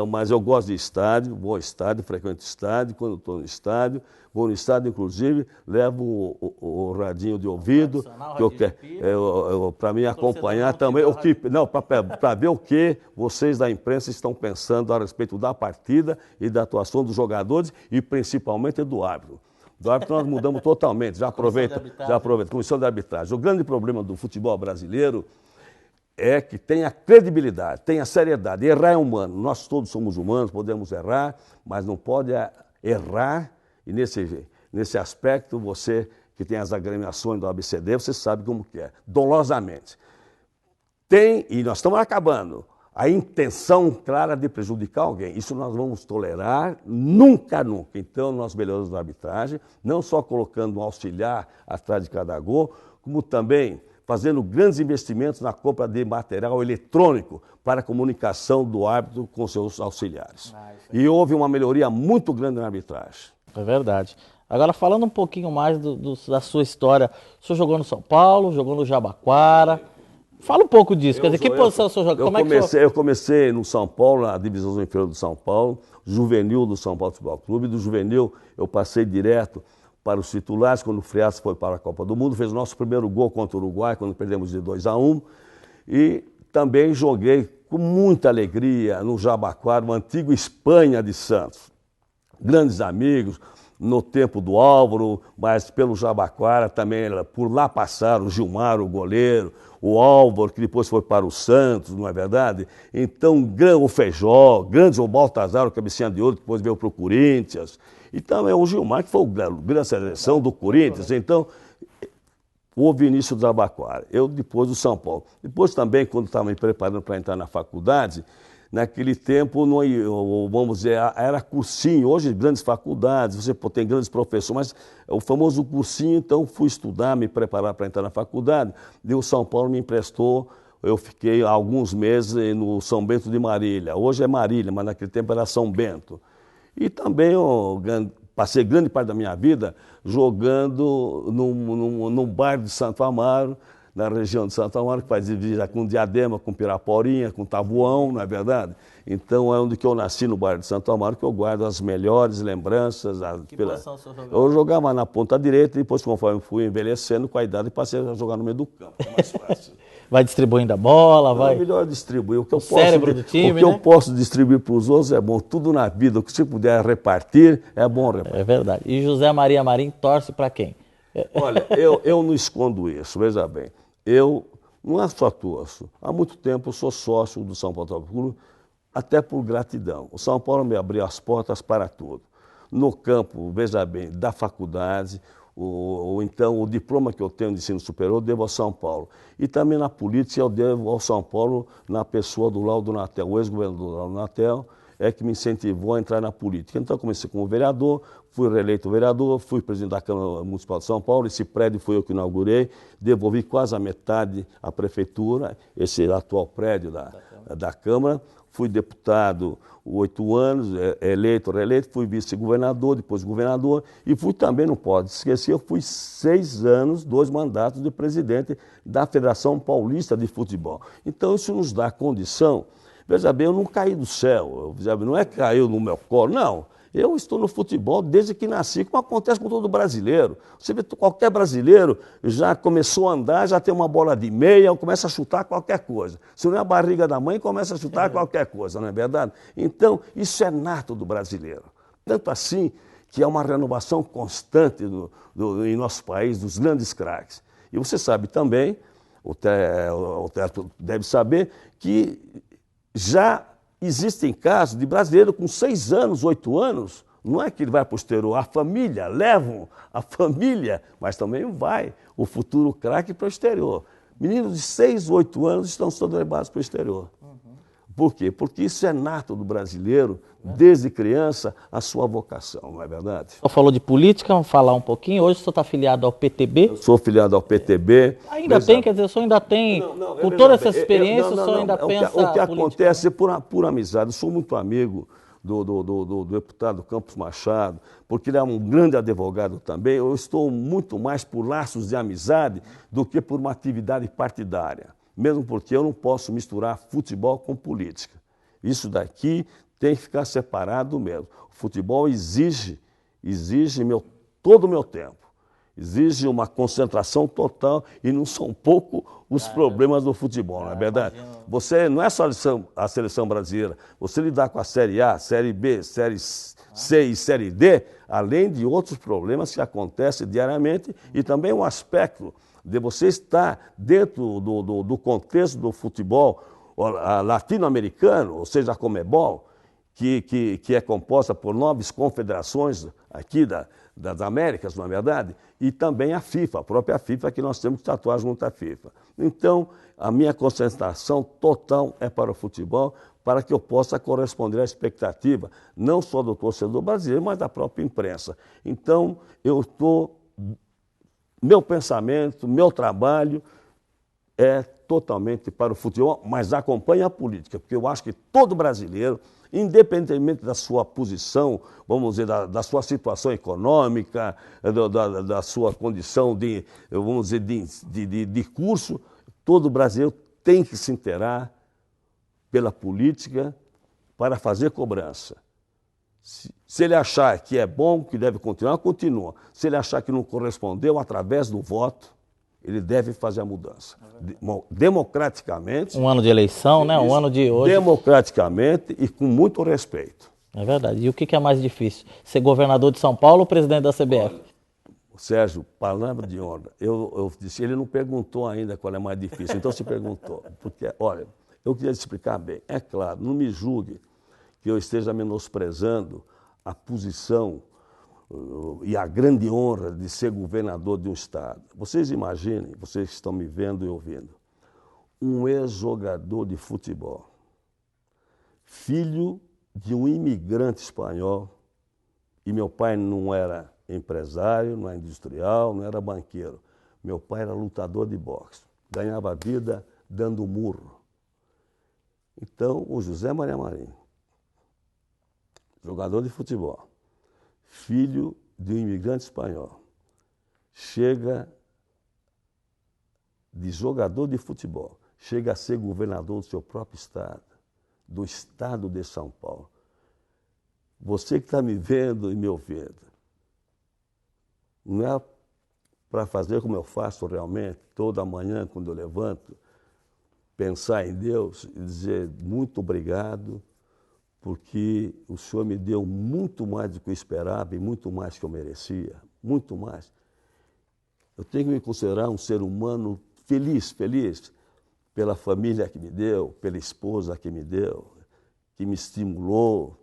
Speaker 2: Mas eu gosto de estádio, vou ao estádio, frequento estádio, quando estou no estádio, vou no estádio, inclusive, levo o radinho de ouvido, para me acompanhar também, para ver o que vocês da imprensa estão pensando a respeito da partida e da atuação dos jogadores e principalmente do árbitro. Do árbitro nós mudamos totalmente, já aproveita, comissão de arbitragem. O grande problema do futebol brasileiro é que tem a credibilidade, tem a seriedade. Errar é humano, nós todos somos humanos, podemos errar, mas não pode errar, e nesse aspecto você que tem as agremiações do ABCD, você sabe como que é, dolosamente. E nós estamos acabando, a intenção clara de prejudicar alguém. Isso nós vamos tolerar nunca, nunca. Então, nós melhoramos na arbitragem, não só colocando um auxiliar atrás de cada gol, como também fazendo grandes investimentos na compra de material eletrônico para a comunicação do árbitro com seus auxiliares. E houve uma melhoria muito grande na arbitragem.
Speaker 1: É verdade. Agora, falando um pouquinho mais da sua história, o senhor jogou no São Paulo, jogou no Jabaquara. Fala um pouco disso, quer dizer, que posição o senhor joga?
Speaker 2: Eu comecei no São Paulo, na divisão inferior do São Paulo, juvenil do São Paulo Futebol Clube. Do juvenil eu passei direto para os titulares, quando o Frias foi para a Copa do Mundo, fez o nosso primeiro gol contra o Uruguai, quando perdemos de 2-1. E também joguei com muita alegria no Jabaquara, o antigo Espanha de Santos. Grandes amigos, no tempo do Álvaro, mas pelo Jabaquara também, por lá passaram o Gilmar, o goleiro, o Álvaro, que depois foi para o Santos, não é verdade? Então, o Feijó, o Baltazar, o cabecinha de ouro, que depois veio para o Corinthians. Então, o Gilmar, que foi a grande seleção do Corinthians. Então, o Vinícius do Jabaquara. Eu depois do São Paulo. Depois também, quando estava me preparando para entrar na faculdade, Naquele tempo, não, vamos dizer, era cursinho. Hoje, grandes faculdades, você tem grandes professores, mas o famoso cursinho, então fui estudar, me preparar para entrar na faculdade. E o São Paulo me emprestou, eu fiquei alguns meses no São Bento de Marília. Hoje é Marília, mas naquele tempo era São Bento. E também eu passei grande parte da minha vida jogando num bairro de Santo Amaro, na região de Santo Amaro, que faz divisa com Diadema, com Piraporinha, com Tabuão, não é verdade? Então é onde que eu nasci, no bairro de Santo Amaro, que eu guardo as melhores lembranças.
Speaker 1: Posição o senhor jogava?
Speaker 2: Eu jogava na ponta direita e depois, conforme fui envelhecendo com a idade, passei a jogar no meio do campo, que é mais fácil.
Speaker 1: Vai distribuindo a bola, vai...
Speaker 2: É melhor distribuir. O que eu
Speaker 1: cérebro do time,
Speaker 2: o que eu posso distribuir para os outros é bom. Tudo na vida, o que você puder repartir, é bom repartir.
Speaker 1: É verdade. E José Maria Marim torce para quem?
Speaker 2: Olha, eu não escondo isso, veja bem. Eu não é só torço. Há muito tempo eu sou sócio do São Paulo Clube, até por gratidão. O São Paulo me abriu as portas para tudo. No campo, veja bem, da faculdade, então o diploma que eu tenho de ensino superior eu devo ao São Paulo. E também na política eu devo ao São Paulo na pessoa do Laudo Natel, o ex-governador Laudo Natel, é que me incentivou a entrar na política. Então comecei como vereador, fui reeleito vereador, fui presidente da Câmara Municipal de São Paulo, esse prédio foi eu que inaugurei, devolvi quase a metade à prefeitura, esse atual prédio da Câmara. Fui deputado 8 anos, eleito, reeleito, fui vice-governador, depois governador, e fui também, não pode esquecer, eu fui 6 anos, 2 mandatos de presidente da Federação Paulista de Futebol. Então isso nos dá condição. Veja bem, eu não caí do céu, não é que caiu no meu colo, não. Eu estou no futebol desde que nasci, como acontece com todo brasileiro. Você vê, qualquer brasileiro já começou a andar, já tem uma bola de meia, começa a chutar qualquer coisa. Se não é a barriga da mãe, começa a chutar qualquer coisa, não é verdade? Então, isso é nato do brasileiro. Tanto assim que há uma renovação constante em nosso país dos grandes craques. E você sabe também, o Teto deve saber, que já existem casos de brasileiro com 6 anos, 8 anos, não é que ele vai para o exterior, a família, levam a família, mas também vai o futuro craque para o exterior. Meninos de 6, 8 anos estão sendo levados para o exterior. Por quê? Porque isso é nato do brasileiro, desde criança, a sua vocação, não é verdade?
Speaker 1: O senhor falou de política, vamos falar um pouquinho. Hoje o senhor está afiliado ao PTB?
Speaker 2: Eu sou filiado ao PTB.
Speaker 1: Ainda tem, quer dizer, o senhor ainda tem, por toda essa experiência, o senhor ainda pensa...
Speaker 2: O que acontece é por amizade. Eu sou muito amigo do deputado Campos Machado, porque ele é um grande advogado também. Eu estou muito mais por laços de amizade do que por uma atividade partidária. Mesmo porque eu não posso misturar futebol com política. Isso tem que ficar separado mesmo. O futebol exige todo o meu tempo. Exige uma concentração total e não são pouco os problemas do futebol, não é verdade? Você não é só a seleção brasileira, você lidar com a Série A, Série B, Série C e Série D, além de outros problemas que acontecem diariamente e também um aspecto de você estar dentro do contexto do futebol latino-americano, ou seja, a Conmebol, que é composta por 9 confederações aqui das Américas, não é verdade? E também a FIFA, a própria FIFA, que nós temos que tatuar junto à FIFA. Então, a minha concentração total é para o futebol, para que eu possa corresponder à expectativa, não só do torcedor brasileiro, mas da própria imprensa. Então, meu pensamento, meu trabalho é totalmente para o futebol, mas acompanha a política, porque eu acho que todo brasileiro, independentemente da sua posição, vamos dizer, da sua situação econômica, da sua condição vamos dizer, de curso, todo brasileiro tem que se inteirar pela política para fazer cobrança. Se ele achar que é bom, que deve continuar, continua. Se ele achar que não correspondeu através do voto, ele deve fazer a mudança. Democraticamente.
Speaker 1: Um ano de eleição, né? Um ano de hoje.
Speaker 2: Democraticamente e com muito respeito.
Speaker 1: É verdade. E o que é mais difícil? Ser governador de São Paulo ou presidente da CBF?
Speaker 2: Sérgio, palavra de honra. Eu disse, ele não perguntou ainda qual é mais difícil, então se perguntou. Porque, olha, eu queria te explicar bem. É claro, não me julgue que eu esteja menosprezando a posição e a grande honra de ser governador de um estado. Vocês imaginem, vocês que estão me vendo e ouvindo, um ex-jogador de futebol filho de um imigrante espanhol, e meu pai não era empresário, não era industrial, não era banqueiro. Meu pai era lutador de boxe, ganhava vida dando murro. Então, o José Maria Marinho, jogador de futebol, filho de um imigrante espanhol, chega de jogador de futebol, chega a ser governador do seu próprio estado, do estado de São Paulo. Você que está me vendo e me ouvindo, não é para fazer como eu faço realmente, toda manhã quando eu levanto, pensar em Deus e dizer muito obrigado, porque o Senhor me deu muito mais do que eu esperava e muito mais do que eu merecia, muito mais. Eu tenho que me considerar um ser humano feliz pela família que me deu, pela esposa que me deu, que me estimulou,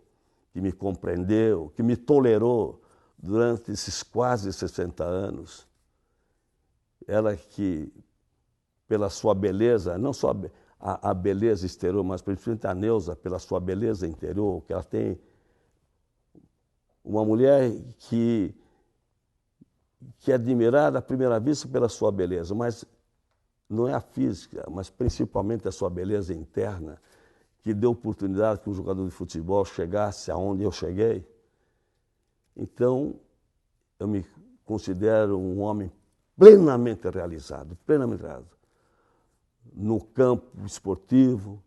Speaker 2: que me compreendeu, que me tolerou durante esses quase 60 anos. Ela que, pela sua beleza, não só a beleza exterior, mas principalmente a Neuza, pela sua beleza interior, que ela tem uma mulher que é admirada à primeira vista pela sua beleza, mas não é a física, mas principalmente a sua beleza interna, que deu oportunidade que um jogador de futebol chegasse aonde eu cheguei. Então, eu me considero um homem plenamente realizado, no campo esportivo,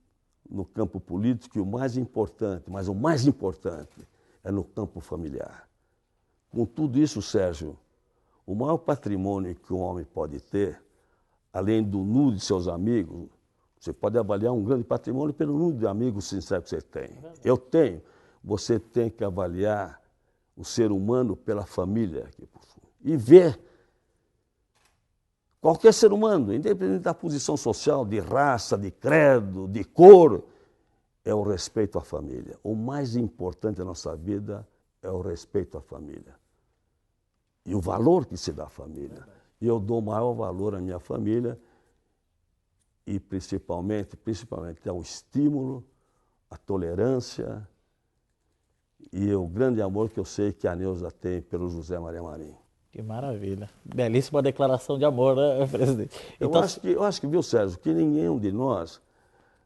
Speaker 2: no campo político, e o mais importante, mas o mais importante, é no campo familiar. Com tudo isso, Sérgio, o maior patrimônio que um homem pode ter, além do número de seus amigos, você pode avaliar um grande patrimônio pelo número de amigos sinceros que você tem. Eu tenho. Você tem que avaliar o ser humano pela família que possui. E ver qualquer ser humano, independente da posição social, de raça, de credo, de cor, é o respeito à família. O mais importante da nossa vida é o respeito à família. E o valor que se dá à família. E eu dou o maior valor à minha família e principalmente ao estímulo, à tolerância e o grande amor que eu sei que a Neuza tem pelo José Maria Marinho.
Speaker 1: Que maravilha. Belíssima declaração de amor, né, presidente?
Speaker 2: Então, eu acho que, viu, Sérgio, que nenhum de nós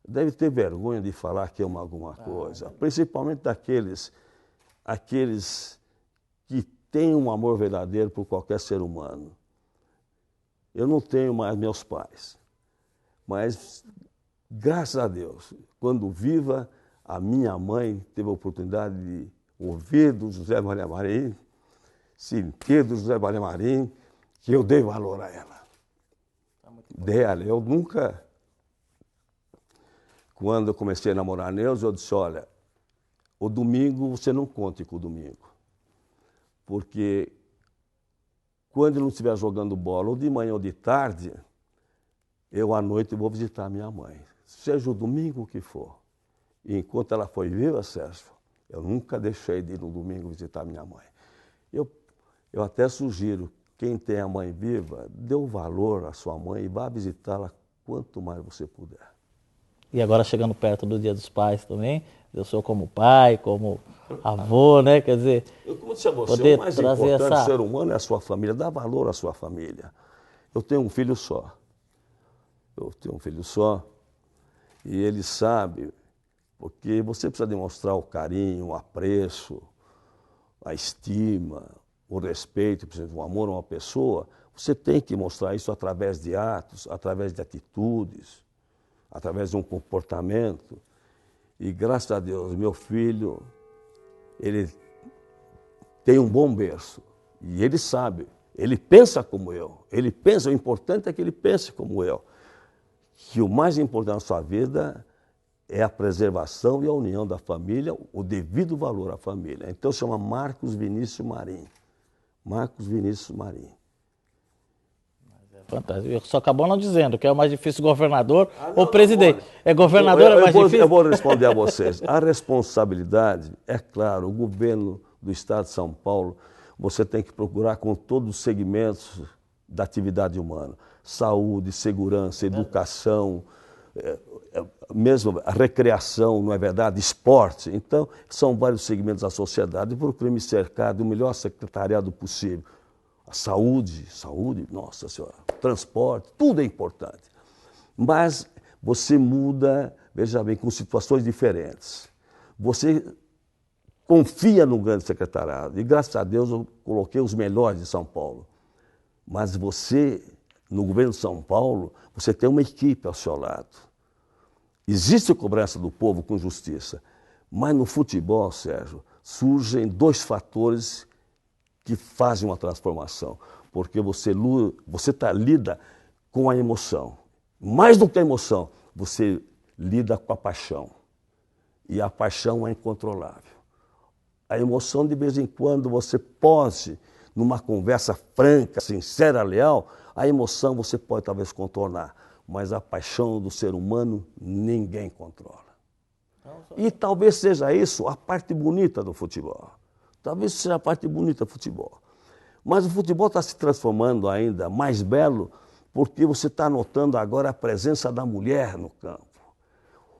Speaker 2: deve ter vergonha de falar que ama alguma coisa, principalmente aqueles que têm um amor verdadeiro por qualquer ser humano. Eu não tenho mais meus pais, mas, graças a Deus, quando viva, a minha mãe teve a oportunidade de ouvir do José Maria Marinho, sentir do José Maria Marinho, que eu dei valor a ela. Dei a ela. Eu nunca, quando eu comecei a namorar a Neuza, eu disse, olha, o domingo você não conte com o domingo, porque quando ele não estiver jogando bola, ou de manhã ou de tarde, eu à noite vou visitar minha mãe, seja o domingo que for. E enquanto ela foi viva, Sérgio, eu nunca deixei de ir no domingo visitar minha mãe. Eu até sugiro, quem tem a mãe viva, dê o valor à sua mãe e vá visitá-la quanto mais você puder.
Speaker 1: E agora chegando perto do Dia dos Pais também, eu sou como pai, como avô, né? Quer dizer,
Speaker 2: como disse a você,
Speaker 1: poder
Speaker 2: o mais
Speaker 1: trazer
Speaker 2: importante do ser humano é a sua família, dá valor à sua família. Eu tenho um filho só. E ele sabe, porque você precisa demonstrar o carinho, o apreço, a estima, o respeito, por exemplo, o amor a uma pessoa. Você tem que mostrar isso através de atos, através de atitudes, através de um comportamento. E graças a Deus, meu filho, ele tem um bom berço. E ele sabe, ele pensa como eu. O importante é que ele pense como eu. Que o mais importante na sua vida é a preservação e a união da família, o devido valor à família. Então chama Marcos Vinícius Marinho. Marcos Vinícius Marinho.
Speaker 1: Fantástico. Só acabou não dizendo que é o mais difícil governador ou presidente. É governador é mais difícil?
Speaker 2: Eu vou responder a vocês. A responsabilidade, é claro, o governo do Estado de São Paulo, você tem que procurar com todos os segmentos da atividade humana. Saúde, segurança, educação, mesmo a recreação, não é verdade, esporte. Então, são vários segmentos da sociedade. Eu procurei me cercar do melhor secretariado possível. A saúde, nossa senhora, transporte, tudo é importante. Mas você muda, veja bem, com situações diferentes. Você confia no grande secretariado. E, graças a Deus, eu coloquei os melhores de São Paulo. Mas você, no governo de São Paulo, você tem uma equipe ao seu lado. Existe a cobrança do povo com justiça. Mas no futebol, Sérgio, surgem dois fatores que fazem uma transformação. Porque você lida com a emoção. Mais do que a emoção, você lida com a paixão. E a paixão é incontrolável. A emoção, de vez em quando, você pode, numa conversa franca, sincera, leal, a emoção você pode talvez contornar. Mas a paixão do ser humano, ninguém controla. E talvez seja isso a parte bonita do futebol. Talvez seja a parte bonita do futebol. Mas o futebol está se transformando ainda mais belo porque você está notando agora a presença da mulher no campo.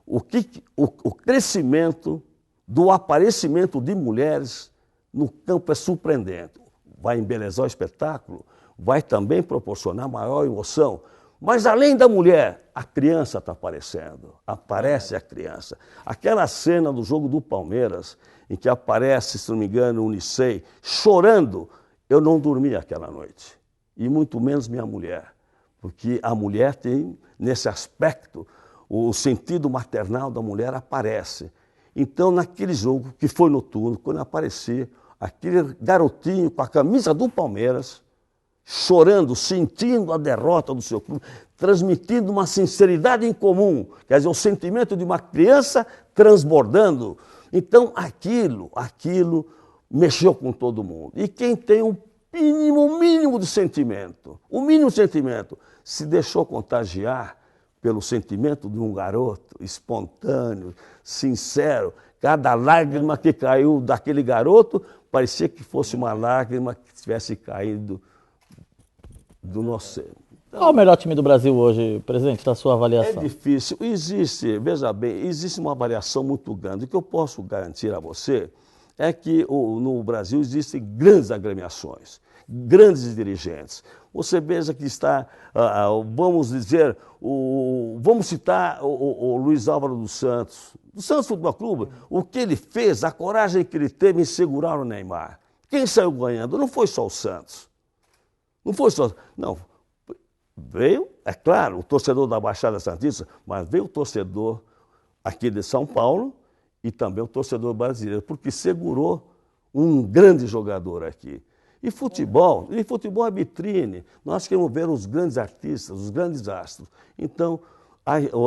Speaker 2: O crescimento do aparecimento de mulheres no campo é surpreendente. Vai embelezar o espetáculo, vai também proporcionar maior emoção. Mas além da mulher, a criança está aparecendo. Aparece a criança. Aquela cena do jogo do Palmeiras, em que aparece, se não me engano, o Unicei, chorando, eu não dormi aquela noite. E muito menos minha mulher. Porque a mulher tem, nesse aspecto, o sentido maternal da mulher aparece. Então, naquele jogo, que foi noturno, quando aparecia aquele garotinho com a camisa do Palmeiras, chorando, sentindo a derrota do seu clube, transmitindo uma sinceridade em comum, quer dizer, o sentimento de uma criança transbordando. Então, aquilo mexeu com todo mundo. E quem tem o mínimo de sentimento, se deixou contagiar pelo sentimento de um garoto espontâneo, sincero. Cada lágrima que caiu daquele garoto parecia que fosse uma lágrima que tivesse caído do nosso ser.
Speaker 1: Então, qual é o melhor time do Brasil hoje, presidente, da sua avaliação?
Speaker 2: É difícil. Veja bem, existe uma variação muito grande. O que eu posso garantir a você é que no Brasil existem grandes agremiações, grandes dirigentes. Você veja que está, vamos citar o Luiz Álvaro dos Santos, do Santos Futebol Clube, o que ele fez, a coragem que ele teve em segurar o Neymar. Quem saiu ganhando? Não foi só o Santos. Não, veio, é claro, o torcedor da Baixada Santista, mas veio o torcedor aqui de São Paulo e também o torcedor brasileiro, porque segurou um grande jogador aqui. E futebol é vitrine. Nós queremos ver os grandes artistas, os grandes astros. Então,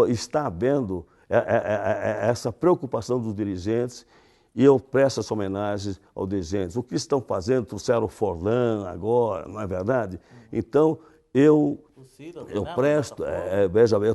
Speaker 2: está havendo essa preocupação dos dirigentes e eu presto essa homenagem aos dirigentes. O que estão fazendo? Trouxeram o Forlan agora, não é verdade? Então, eu presto, veja bem,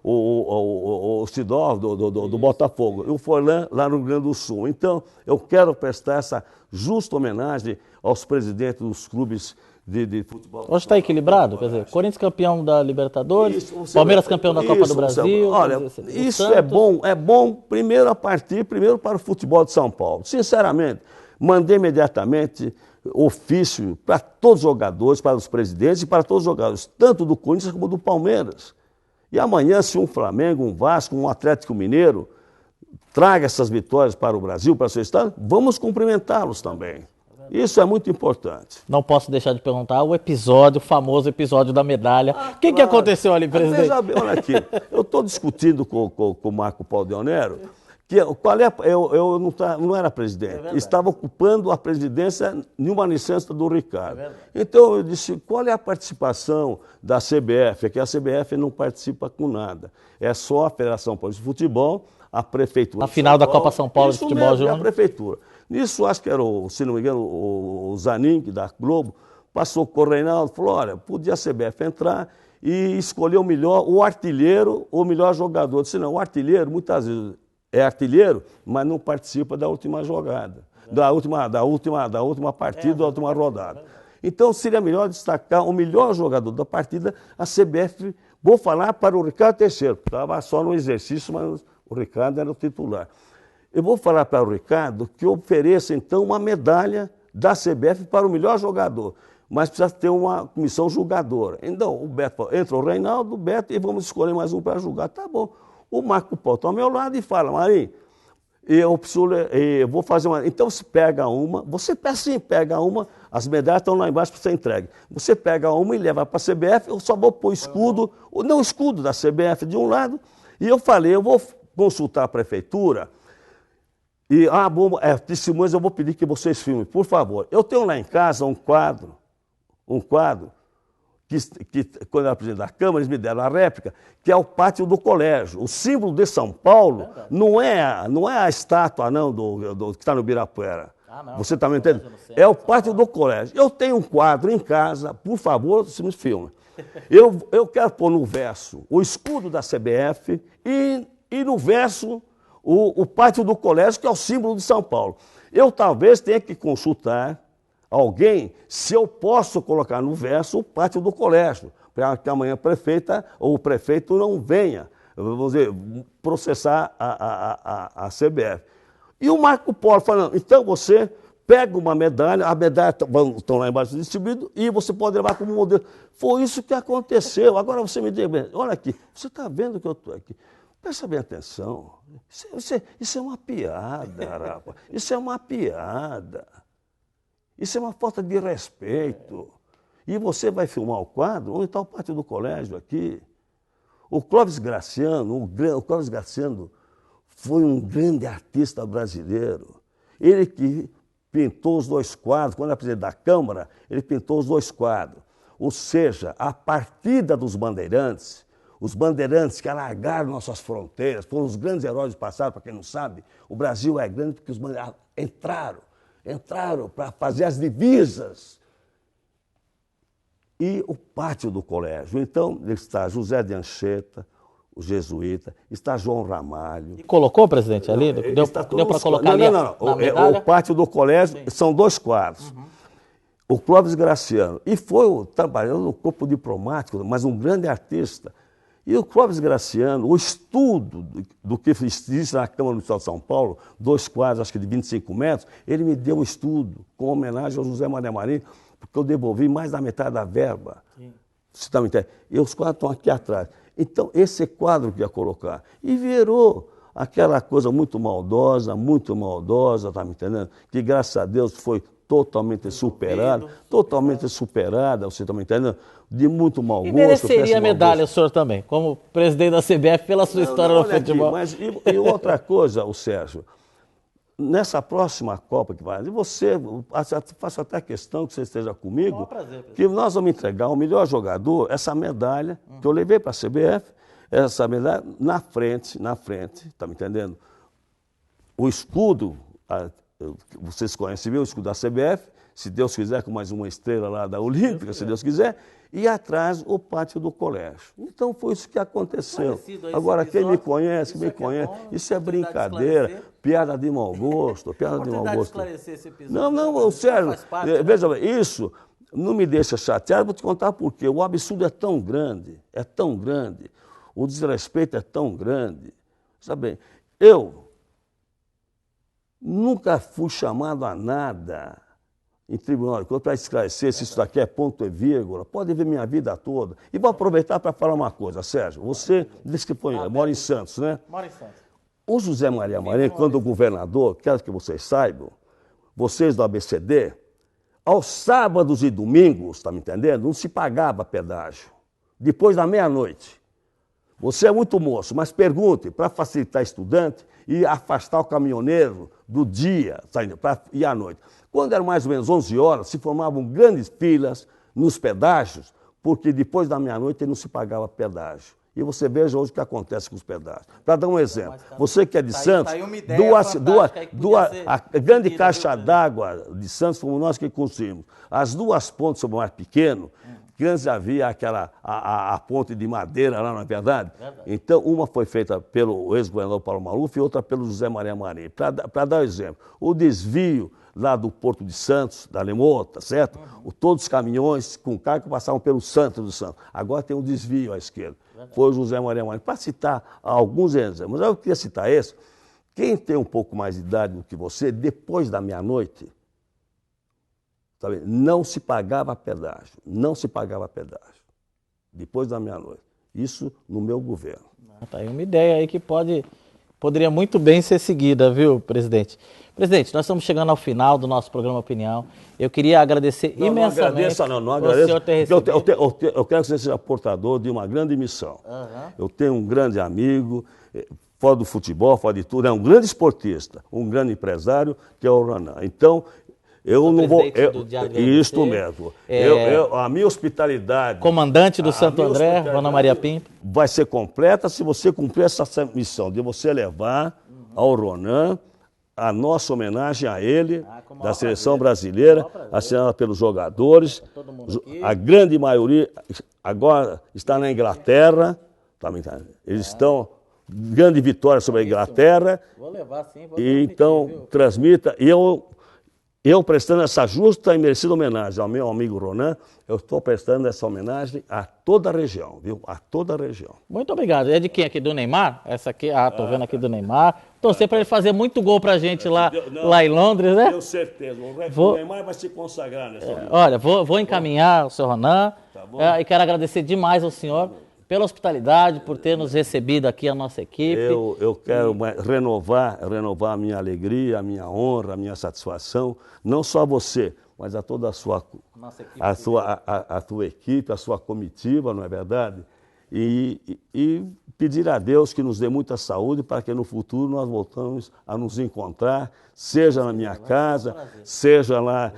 Speaker 2: o Sidor do Botafogo, e o Forlan lá no Rio Grande do Sul. Então, eu quero prestar essa justa homenagem aos presidentes dos clubes de futebol.
Speaker 1: Hoje está equilibrado? Quer dizer, Corinthians campeão da Libertadores, Palmeiras campeão da Copa do Brasil.
Speaker 2: Olha, isso é bom primeiro para o futebol de São Paulo. Sinceramente, mandei imediatamente ofício para todos os jogadores, para os presidentes e para todos os jogadores, tanto do Corinthians como do Palmeiras. E amanhã, se um Flamengo, um Vasco, um Atlético Mineiro traga essas vitórias para o Brasil, para o seu estado, vamos cumprimentá-los também. Isso é muito importante.
Speaker 1: Não posso deixar de perguntar o famoso episódio da medalha. O que aconteceu ali, presidente?
Speaker 2: Veja bem, olha aqui, eu estou discutindo com o Marco Paulo Deonero, que eu não era presidente, estava ocupando a presidência em uma licença do Ricardo. Então eu disse, qual é a participação da CBF? É que a CBF não participa com nada. É só a Federação Paulista de Futebol, a Prefeitura.
Speaker 1: A final da Copa São Paulo de Futebol Júnior.
Speaker 2: A Prefeitura. Nisso, acho que era, se não me engano, o Zanin, da Globo, passou com o Reinaldo, falou, olha, podia a CBF entrar e escolher o artilheiro, o melhor jogador. Eu disse, não, o artilheiro, muitas vezes, é artilheiro, mas não participa da última jogada, da última partida, da última rodada. Então, seria melhor destacar o melhor jogador da partida, a CBF Vou falar para o Ricardo Teixeira, que estava só no exercício, mas o Ricardo era o titular. Eu vou falar para o Ricardo que ofereça, então, uma medalha da CBF para o melhor jogador. Mas precisa ter uma comissão julgadora. Então, o Beto falou, entra o Reinaldo, o Beto, e vamos escolher mais um para julgar. Tá bom. O Marco Paulo está ao meu lado e fala, Marinho, eu vou fazer uma... Então, você pega uma, você assim, pega uma, as medalhas estão lá embaixo para ser entregue. Você pega uma e leva para a CBF, eu só vou pôr o escudo, não o escudo da CBF de um lado, e eu falei, eu vou consultar a prefeitura, e, testemunhas, eu vou pedir que vocês filmem, por favor. Eu tenho lá em casa um quadro, que quando eu era presidente da Câmara, eles me deram a réplica, que é o pátio do colégio. O símbolo de São Paulo não é a estátua, não, que está no Ibirapuera.
Speaker 1: Não,
Speaker 2: você está me entendendo? É o pátio do colégio. Eu tenho um quadro em casa, por favor, você me filme. Eu quero pôr no verso o escudo da CBF e no verso o pátio do colégio, que é o símbolo de São Paulo. Eu talvez tenha que consultar alguém se eu posso colocar no verso o pátio do colégio, para que amanhã a prefeita ou o prefeito não venha, vamos dizer, processar a CBF. E o Marco Polo falando, então você pega uma medalha, a medalha estão lá embaixo distribuídas, e você pode levar como modelo. Foi isso que aconteceu. Agora você me diga, olha aqui, você está vendo que eu estou aqui? Presta bem atenção. Isso é uma piada, rapaz. Isso é uma piada. Isso é uma falta de respeito. E você vai filmar o quadro, onde está o pátio do colégio aqui. O Clóvis Graciano foi um grande artista brasileiro. Ele que pintou os dois quadros, quando era presidente da Câmara, ele pintou os dois quadros. Ou seja, a partida dos bandeirantes, os bandeirantes que alargaram nossas fronteiras, foram os grandes heróis do passado, para quem não sabe, o Brasil é grande porque os bandeirantes entraram para fazer as divisas. E o pátio do colégio. Então, está José de Anchieta, o jesuíta, está João Ramalho.
Speaker 1: E colocou, presidente, ali? Deu para colocar ali?
Speaker 2: Não. O pátio do colégio, sim, são dois quadros. Uhum. O Clóvis Graciano. E foi trabalhando no corpo diplomático, mas um grande artista. E o Clóvis Graciano, o estudo do que existe na Câmara Municipal de São Paulo, dois quadros, acho que de 25 metros, ele me deu um estudo com homenagem ao José Maria Marinho, porque eu devolvi mais da metade da verba. Sim. Você está me entendendo? E os quadros estão aqui atrás. Então, esse quadro que ia colocar. E virou aquela coisa muito maldosa, está me entendendo? Que, graças a Deus, foi totalmente superada, você está me entendendo? De muito mau gosto.
Speaker 1: E mereceria a medalha, o senhor também, como presidente da CBF, pela sua história no futebol.
Speaker 2: Mas e outra coisa, o Sérgio, nessa próxima Copa que vai, faço até questão que você esteja comigo, que nós vamos entregar ao melhor jogador essa medalha que eu levei para a CBF, essa medalha na frente, está me entendendo? O escudo, vocês conhecem o escudo da CBF, se Deus quiser, com mais uma estrela lá da Olímpica, se Deus quiser, e atrás o pátio do colégio. Então foi isso que aconteceu. Agora, quem me conhece, isso é brincadeira, piada de mau gosto,
Speaker 1: esclarecer esse episódio.
Speaker 2: Não, sério, veja bem, isso não me deixa chateado, vou te contar por quê. O absurdo é tão grande, o desrespeito é tão grande. Sabe, eu nunca fui chamado a nada em tribunal para esclarecer se isso daqui é ponto e vírgula. Pode ver minha vida toda. E vou aproveitar para falar uma coisa, Sérgio. Você disse que mora em Santos, né?
Speaker 1: Mora em Santos.
Speaker 2: O José Maria Marinho, quando governador, quero que vocês saibam, vocês do ABCD, aos sábados e domingos, está me entendendo? Não se pagava pedágio. Depois da meia-noite. Você é muito moço, mas pergunte, para facilitar estudante e afastar o caminhoneiro do dia, para ir à noite. Quando eram mais ou menos 11 horas, se formavam grandes filas nos pedágios, porque depois da meia-noite não se pagava pedágio. E você veja hoje o que acontece com os pedágios. Para dar um exemplo, você que é de Santos, a grande caixa d'água de Santos fomos nós que construímos. As duas pontes sobre o Mar Pequeno, que antes havia a ponte de madeira lá, não é verdade? Então, uma foi feita pelo ex-governador Paulo Maluf e outra pelo José Maria Marinho. Para dar um exemplo, o desvio lá do Porto de Santos, da Lemoa, tá certo? Todos os caminhões com carga passavam pelo Centro do Santos. Agora tem um desvio à esquerda. Foi o José Maria Marinho. Para citar alguns exemplos, mas eu queria citar esse. Quem tem um pouco mais de idade do que você, depois da meia-noite, não se pagava pedágio. Não se pagava pedágio. Depois da meia-noite. Isso no meu governo.
Speaker 1: Tá aí uma ideia aí que poderia muito bem ser seguida, viu, presidente? Presidente, nós estamos chegando ao final do nosso programa Opinião. Eu queria agradecer imensamente
Speaker 2: não agradeço,
Speaker 1: o senhor ter recebido.
Speaker 2: Eu quero que você seja portador de uma grande missão. Eu tenho um grande amigo, fora do futebol, fora de tudo, é um grande esportista, um grande empresário, que é o Ronan. Então, eu não vou... Isso mesmo. A minha hospitalidade...
Speaker 1: Comandante do Santo André, Ronan Maria Pinto.
Speaker 2: Vai ser completa se você cumprir essa missão de você levar ao Ronan a nossa homenagem a ele, da seleção brasileira, assinada pelos jogadores. A grande maioria agora está na Inglaterra. Eles estão... Grande vitória sobre a Inglaterra.
Speaker 1: Vou levar, sim.
Speaker 2: E então, transmita. E eu prestando essa justa e merecida homenagem ao meu amigo Ronan, eu estou prestando essa homenagem a toda a região, viu? A toda a região.
Speaker 1: Muito obrigado. É de quem aqui? Do Neymar? Essa aqui, tô vendo aqui do Neymar. Torcer para ele fazer muito gol pra gente lá em Londres, né?
Speaker 2: Tenho certeza. O Neymar vai se consagrar nessa vida.
Speaker 1: Olha, vou encaminhar o senhor Ronan. E quero agradecer demais ao senhor pela hospitalidade, por ter nos recebido aqui a nossa equipe.
Speaker 2: Eu quero renovar a minha alegria, a minha honra, a minha satisfação, não só a você, mas a toda a sua equipe, a sua comitiva, não é verdade? E pedir a Deus que nos dê muita saúde para que no futuro nós voltamos a nos encontrar, seja na minha casa, seja lá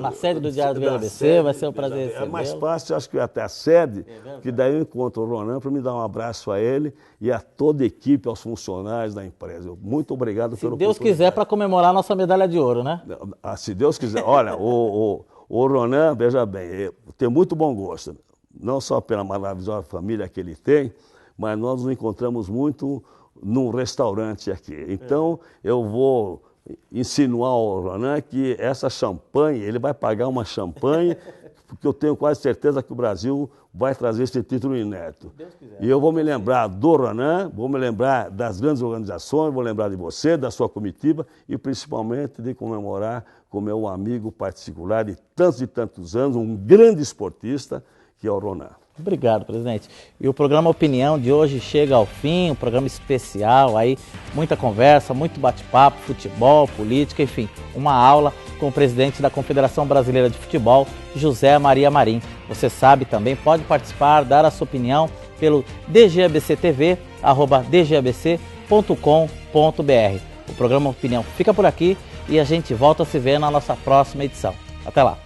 Speaker 1: na sede do Diário do ABC, vai ser um prazer recebê-lo.
Speaker 2: É mais fácil, acho que até a sede, que daí eu encontro o Ronan para me dar um abraço a ele e a toda a equipe, aos funcionários da empresa. Muito obrigado pelo oportunidade.
Speaker 1: Se Deus quiser, para comemorar a nossa medalha de ouro, né?
Speaker 2: Se Deus quiser. Olha, o Ronan, veja bem, tem muito bom gosto. Não só pela maravilhosa família que ele tem, mas nós nos encontramos muito num restaurante aqui. Então, eu vou insinuar ao Ronan que essa champanhe, ele vai pagar uma champanhe, porque eu tenho quase certeza que o Brasil vai trazer esse título inédito. E eu vou me lembrar do Ronan, vou me lembrar das grandes organizações, vou lembrar de você, da sua comitiva e principalmente de comemorar com meu amigo particular de tantos e tantos anos, um grande esportista, que é o Ronan.
Speaker 1: Obrigado, presidente. E o programa Opinião de hoje chega ao fim, um programa especial, aí muita conversa, muito bate-papo, futebol, política, enfim, uma aula com o presidente da Confederação Brasileira de Futebol, José Maria Marinho. Você sabe também, pode participar, dar a sua opinião pelo dgabctv@dgabc.com.br. O programa Opinião fica por aqui e a gente volta a se ver na nossa próxima edição. Até lá!